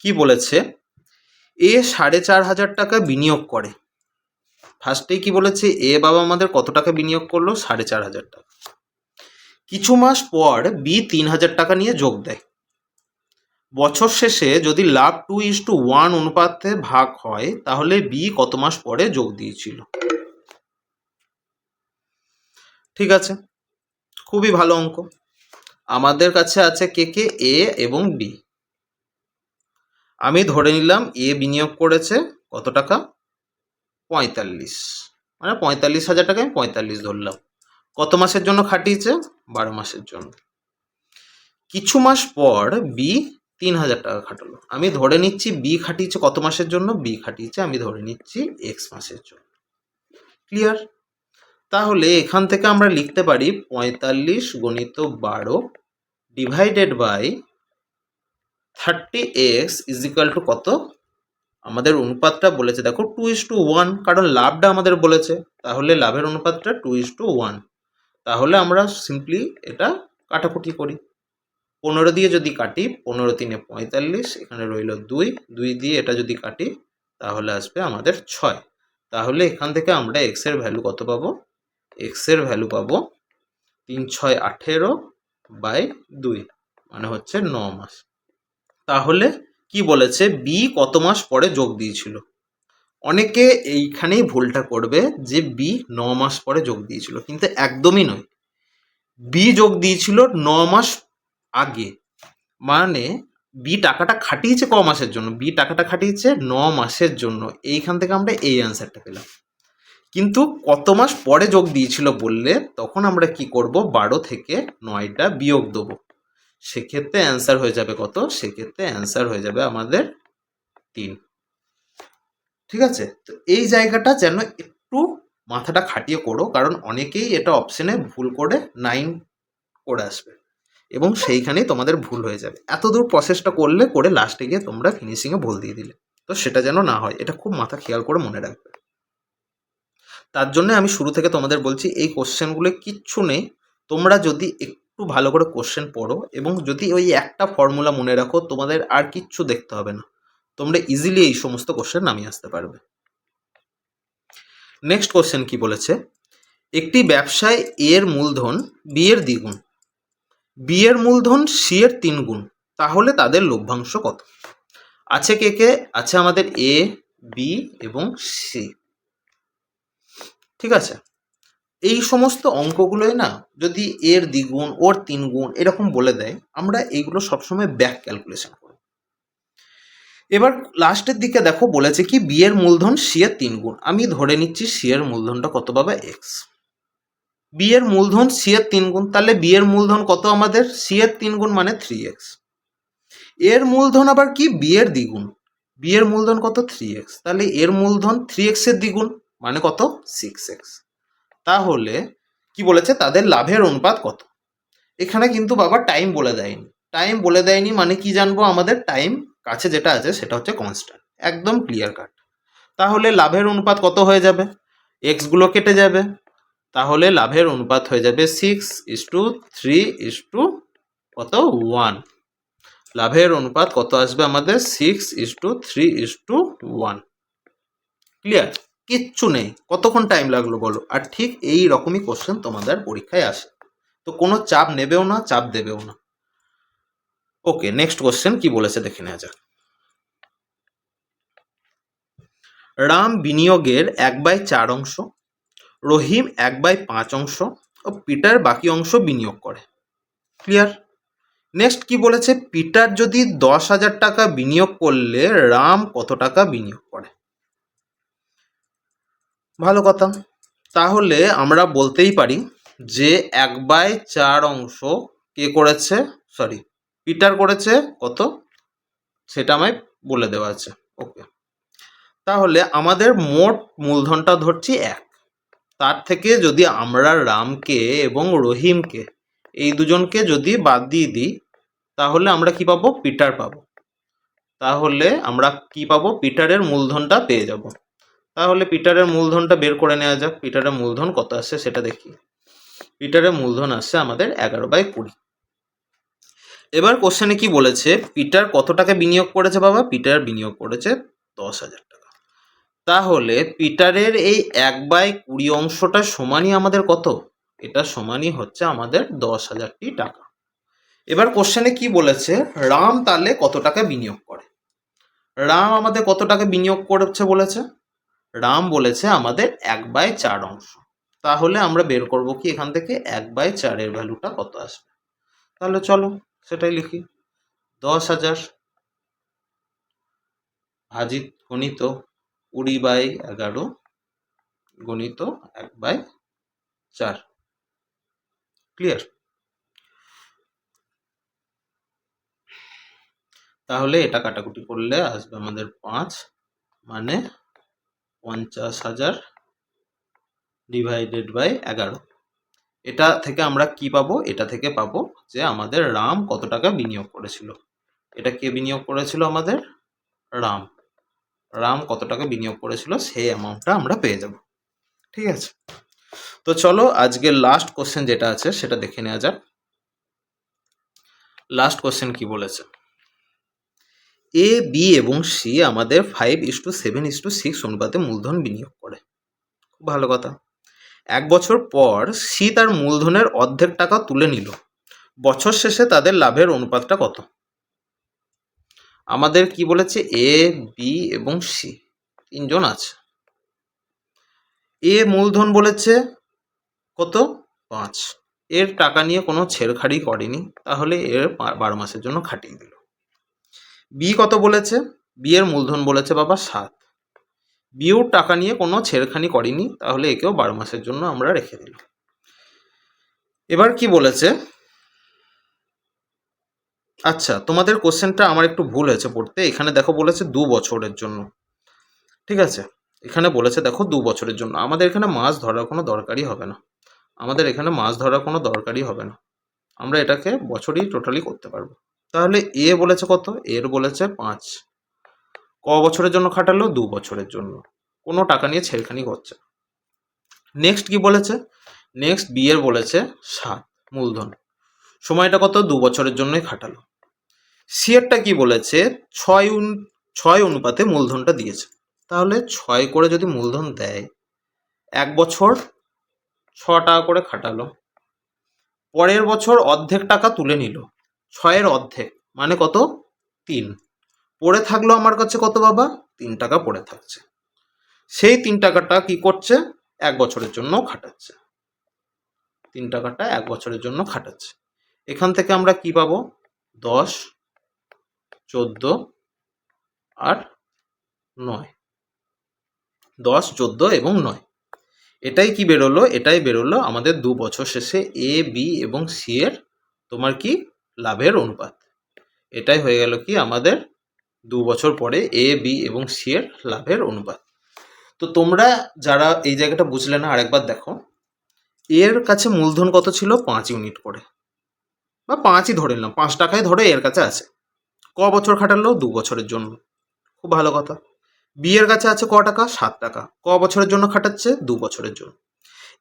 কি বলেছে? এ 4,500 টাকা বিনিয়োগ করে। ফার্স্টেই কি বলেছে? এ বাবা আমাদের কত টাকা বিনিয়োগ করলো? 4,500 টাকা। কিছু মাস পর বি 3,000 টাকা নিয়ে যোগ দেয়। বছর শেষে যদি লাভ 2:1 অনুপাতে ভাগ হয় তাহলে বি কত মাস পরে যোগ দিয়েছিল? ঠিক আছে, খুবই ভালো অঙ্ক। আমাদের কাছে আছে কে কে? এ এবং বি। আমি ধরে নিলাম এ বিনিয়োগ করেছে কত টাকা? 45, মানে 45,000 টাকা আমি 45 ধরলাম। কত মাসের জন্য খাটিয়েছে? 12 মাসের জন্য। কিছু মাস পর বি 3,000 টাকা খাটালো। আমি ধরে নিচ্ছি বি খাটিয়েছে কত মাসের জন্য? বি খাটিয়েছে আমি ধরে নিচ্ছি এক্স মাসের জন্য। ক্লিয়ার? তাহলে এখান থেকে আমরা লিখতে পারি 45 গণিত 12 divided by 30x is equal to কত? আমাদের অনুপাতটা বলেছে দেখো 2:1, কারণ লাভটা আমাদের বলেছে, তাহলে লাভের অনুপাতটা 2:1। তাহলে আমরা সিম্পলি এটা কাটাকুটি করি। 15 দিয়ে যদি কাটি, 15 3 45, এখানে রইল 2, 2 দিয়ে এটা যদি কাটি তাহলে আসবে আমাদের 6। তাহলে এখান থেকে আমরা এক্স এর ভ্যালু কত পাবো? এক্স এর ভ্যালু পাবো 3 6 18 বাই 2, মানে হচ্ছে 9 মাস। তাহলে কি বলেছে? বি কত মাস পরে যোগ দিয়েছিল? অনেকে এইখানেই ভুলটা করবে যে বি 9 মাস পরে যোগ দিয়েছিল, কিন্তু একদমই নয়। বি যোগ দিয়েছিল 9 মাস আগে, মানে বি টাকাটা খাটিয়েছে ক মাসের জন্য? বি টাকাটা খাটিয়েছে 9 মাসের জন্য। এইখান থেকে আমরা এই অ্যান্সারটা পেলাম। কিন্তু কত মাস পরে যোগ দিয়েছিল বললে তখন আমরা কি করব? 12 থেকে 9টা বিয়োগ দেবো। সেক্ষেত্রে অ্যান্সার হয়ে যাবে কত? সেক্ষেত্রে অ্যান্সার হয়ে যাবে আমাদের 3। ঠিক আছে? তো এই জায়গাটা যেন একটু মাথাটা খাটিয়ে করো, কারণ অনেকেই এটা অপশনে ভুল করে 9 করে আসবে এবং সেইখানেই তোমাদের ভুল হয়ে যাবে। এত দূর প্রসেসটা করে লাস্টে গিয়ে তোমরা ফিনিশিংয়ে ভুল দিয়ে দিলে, তো সেটা যেন না হয়, এটা খুব মাথা খেয়াল করে মনে রাখবে। তার জন্য আমি শুরু থেকে তোমাদের বলছি এই কোশ্চেনগুলো কিচ্ছু নেই। তোমরা যদি একটু ভালো করে কোশ্চেন পড়ো এবং যদি ওই একটা ফর্মুলা মনে রাখো, তোমাদের আর কিচ্ছু দেখতে হবে না, তোমরা ইজিলি এই সমস্ত কোশ্চেন নামিয়ে আসতে পারবে। নেক্সট কোশ্চেন কি বলেছে? একটি ব্যবসায় এ এর মূলধন বি এর দ্বিগুণ, বি এর মূলধন সি এর 3 গুণ, তাহলে তাদের লভ্যাংশ কত? আছে কে কে? আছে আমাদের এ, বি এবং সি। ঠিক আছে, এই সমস্ত অঙ্কগুলোই না যদি এর দ্বিগুণ ওর 3 গুণ এরকম বলে দেয়, আমরা এইগুলো সবসময় ব্যাক ক্যালকুলেশন করব। এবার লাস্টের দিকে দেখো বলেছে কি বি এর মূলধন সি এর 3 গুণ। আমি ধরে নিচ্ছি সি এর মূলধনটা কত পাবে? এক্স। বি এর মূলধন সি এর 3 গুণ, তাহলে বি এর মূলধন কত আমাদের? সি এর 3 গুণ মানে 3x। এর মূলধন আবার কি? বি এর দ্বিগুণ। বি এর মূলধন কত? 3x, তাহলে এর মূলধন 3x এর দ্বিগুণ মানে কত? 6x। তাহলে কি বলেছে? তাদের লাভের অনুপাত কত? এখানে কিন্তু বাবা টাইম বলে দেয়নি। টাইম বলে দেয়নি মানে কি জানবো? আমাদের টাইম কাছে যেটা আছে সেটা হচ্ছে কনস্ট্যান্ট, একদম ক্লিয়ার কাট। তাহলে লাভের অনুপাত কত হয়ে যাবে? এক্স গুলো কেটে যাবে, তাহলে লাভের অনুপাত হয়ে যাবে 6:3 কত? 1। লাভের অনুপাত কত আসবে আমাদের 6:3:1। ক্লিয়ার? কিচ্ছু নেই। কতক্ষণ টাইম লাগলো বলো? আর ঠিক এই রকমই কোশ্চেন তোমাদের পরীক্ষায় আসে। তো কোনো চাপ নেবেও না, চাপ দেবেও না। ওকে, নেক্সট কোশ্চেন কি বলেছে দেখে নেওয়া যাক। রাম বিনিয়োগের 1/4 অংশ, রহিম 1/5 অংশ ও পিটার বাকি অংশ বিনিয়োগ করে। ক্লিয়ার? নেক্সট কি বলেছে, পিটার যদি 10,000 টাকা বিনিয়োগ করলে রাম কত টাকা বিনিয়োগ করে? ভালো কথা। তাহলে আমরা বলতেই পারি যে 1/4 অংশ কে করেছে, সরি পিটার করেছে কত, সেটা আমায় বলে দেওয়া আছে। ওকে, তাহলে আমাদের মোট মূলধনটা ধরছি 1। তার থেকে যদি আমরা রামকে এবং রহিমকে, এই দুজনকে যদি বাদ দিয়ে দিই, তাহলে আমরা কি পাবো? পিটার পাবো। তাহলে আমরা কি পাবো? পিটারের মূলধনটা পেয়ে যাব। তাহলে পিটারের মূলধনটা বের করে নেওয়া যাক। পিটারের মূলধন কত আসছে সেটা দেখি। পিটারের মূলধন আসছে আমাদের 11/20। এবার কোশ্চেনে কি বলেছে, পিটার কত টাকা বিনিয়োগ করেছে বাবা? পিটার বিনিয়োগ করেছে 10,000 টাকা। তাহলে পিটারের এই 1/20 অংশটা সমানই আমাদের কত? এটা সমানই হচ্ছে আমাদের 10,000টি টাকা। এবার কোশ্চেনে কি বলেছে, রাম তাহলে কত টাকা বিনিয়োগ করে? রাম আমাদের কত টাকা বিনিয়োগ করেছে বলেছে? রাম বলেছে আমাদের 1/4 অংশ। তাহলে আমরা বের করব কি এখান থেকে 1/4 এর ভ্যালুটা কত আসবে। তাহলে চলো সেটাই লিখি। 10,000 ভাজিত গণিত 20/11 গণিত 1/4। ক্লিয়ার? তাহলে এটা কাটাকুটি করলে আসবে আমাদের 5, মানে 50,000 /11। এটা থেকে আমরা কি পাবো? এটা থেকে পাবো যে আমাদের রাম কত টাকা বিনিয়োগ করেছিল। এটা কে বিনিয়োগ করেছিল? আমাদের রাম। রাম কত টাকা বিনিয়োগ করেছিল সেই অ্যামাউন্টটা আমরা পেয়ে যাব। ঠিক আছে, তো চলো আজকের লাস্ট কোশ্চেন যেটা আছে সেটা দেখে নেওয়া যাক। লাস্ট কোশ্চেন কি বলেছে, এ বি এবং সি আমাদের 5:7:6 অনুপাতে মূলধন বিনিয়োগ করে। খুব ভালো কথা। 1 বছর পর সি তার মূলধনের অর্ধেক টাকা তুলে নিল। বছর শেষে তাদের লাভের অনুপাতটা কত? আমাদের কি বলেছে, এ বি এবং সি তিনজন আছে। এ মূলধন বলেছে কত? 5। এর টাকা নিয়ে কোনো ছেড়খাড়ি করেনি, তাহলে এর 12 মাসের জন্য খাটিয়ে দিল। বি কত বলেছে? বি এর মূলধন বলেছে বাবা 7। বিও টাকা নিয়ে কোনো ছেড়খানি করেনি, তাহলে একেও 12 মাসের জন্য আমরা রেখে দিলাম। এবার কি বলেছে, আচ্ছা তোমাদের কোশ্চেনটা আমার একটু ভুল হয়েছে পড়তে। এখানে দেখো বলেছে 2 বছরের জন্য। ঠিক আছে, এখানে বলেছে দেখো 2 বছরের জন্য। আমাদের এখানে মাছ ধরার কোনো দরকারই হবে না। আমাদের এখানে মাছ ধরার কোনো দরকারই হবে না। আমরা এটাকে বছরই টোটালি করতে পারবো। তাহলে এ বলেছে কত? এর বলেছে 5। ক বছরের জন্য খাটালো? 2 বছরের জন্য। কোনো টাকা নিয়ে ছেড়খানি করছে। নেক্সট কি বলেছে? নেক্সট বি এর বলেছে 7 মূলধন। সময়টা কত? 2 বছরের জন্যই খাটালো। সি এরটা কি বলেছে? 6 অনুপাতে মূলধনটা দিয়েছে। তাহলে 6 করে যদি মূলধন দেয়, 1 বছর 6 টাকা করে খাটালো, পরের বছর অর্ধেক টাকা তুলে নিল। 6-এর অর্ধেক মানে কত? 3। পড়ে থাকলো আমার কাছে কত বাবা? 3 টাকা পড়ে থাকছে। সেই 3 টাকাটা কি করছে? 1 বছরের জন্য খাটাচ্ছে। 3 টাকাটা 1 বছরের জন্য খাটাচ্ছে। এখান থেকে আমরা কি পাবো? 10, 14 আর 9। 10, 14 এবং 9। এটাই কি বেরোলো? এটাই বেরোলো আমাদের 2 বছর শেষে এ বি এবং সি এর তোমার কি লাভের অনুপাত। এটাই হয়ে গেল কি আমাদের 2 বছর পরে এ বি এবং সি এর লাভের অনুপাত। তো তোমরা যারা এই জায়গাটা বুঝলে না, আরেকবার দেখো। এর কাছে মূলধন কত ছিল? 5 ইউনিট করে, বা 5ই ধরে নিলাম, 5 টাকায় ধরে এর কাছে আছে। ক বছর খাটালো? 2 বছরের জন্য। খুব ভালো কথা। বি এর কাছে আছে ক টাকা? 7 টাকা। ক বছরের জন্য খাটাচ্ছে? 2 বছরের জন্য।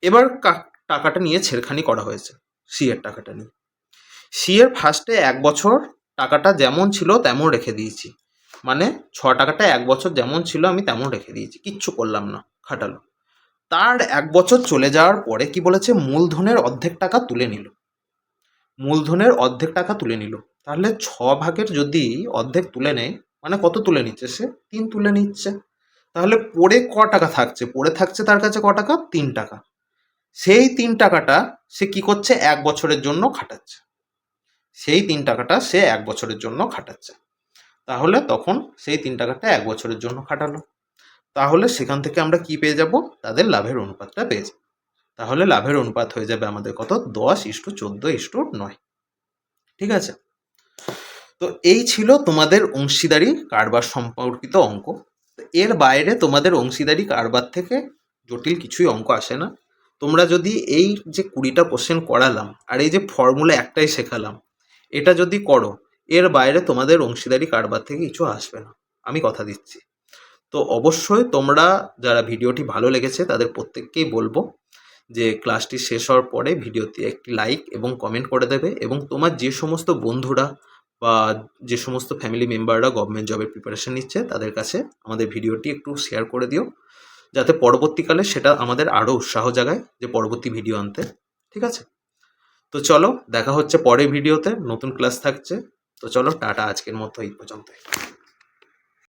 এবার টাকাটা নিয়ে ছেড়খানি করা হয়েছে সি এর টাকাটা নিয়ে। সি এর ফার্স্টে 1 বছর টাকাটা যেমন ছিল তেমন রেখে দিয়েছি, মানে টাকাটা 1 বছর যেমন ছিল আমি তেমন রেখে দিয়েছি, কিচ্ছু করলাম না, খাটালো। তার 1 বছর চলে যাওয়ার পরে কি বলেছে, মূলধনের অর্ধেক টাকা তুলে নিল। মূলধনের অর্ধেক টাকা তুলে নিল, তাহলে 6 ভাগের যদি অর্ধেক তুলে নেয়, মানে কত তুলে নিচ্ছে সে, 3 তুলে নিচ্ছে। তাহলে পড়ে টাকা থাকছে, পড়ে থাকছে তার কাছে টাকা, 3 টাকা। সেই 3 টাকাটা সে কি করছে, 1 বছরের জন্য খাটাচ্ছে। সেই 3 টাকাটা সে 1 বছরের জন্য খাটাচ্ছে। তাহলে তখন সেই 3 টাকাটা 1 বছরের জন্য খাটালো। তাহলে সেখান থেকে আমরা কি পেয়ে যাব, তাদের লাভের অনুপাতটা পেয়ে যাব। তাহলে লাভের অনুপাত হয়ে যাবে আমাদের কত, 10:14:9। ঠিক আছে? তো এই ছিল তোমাদের অংশীদারি কারবার সম্পর্কিত অঙ্ক। এর বাইরে তোমাদের অংশীদারি কারবার থেকে জটিল কিছুই অঙ্ক আসে না। তোমরা যদি এই যে 20টা কোশ্চেন করালাম আর এই যে ফর্মুলা একটাই শেখালাম, এটা যদি করো, এর বাইরে তোমাদের অংশীদারি কারবার থেকে কিছু আসবে না, আমি কথা দিচ্ছি। তো অবশ্যই তোমরা যারা ভিডিওটি ভালো লেগেছে তাদের প্রত্যেককেই বলবো যে ক্লাসটি শেষ হওয়ার পরে ভিডিওতে একটি লাইক এবং কমেন্ট করে দেবে, এবং তোমার যে সমস্ত বন্ধুরা বা যে সমস্ত ফ্যামিলি মেম্বাররা গভর্নমেন্ট জবের প্রিপারেশন নিচ্ছে তাদের কাছে আমাদের ভিডিওটি একটু শেয়ার করে দিও, যাতে পরবর্তীকালে সেটা আমাদের আরও উৎসাহ জাগায় যে পরবর্তী ভিডিও আনতে। ঠিক আছে? তো চলো, দেখা হচ্ছে পরের ভিডিওতে, নতুন ক্লাস থাকছে। তো চলো, টাটা, আজকের মতো এই পর্যন্তই।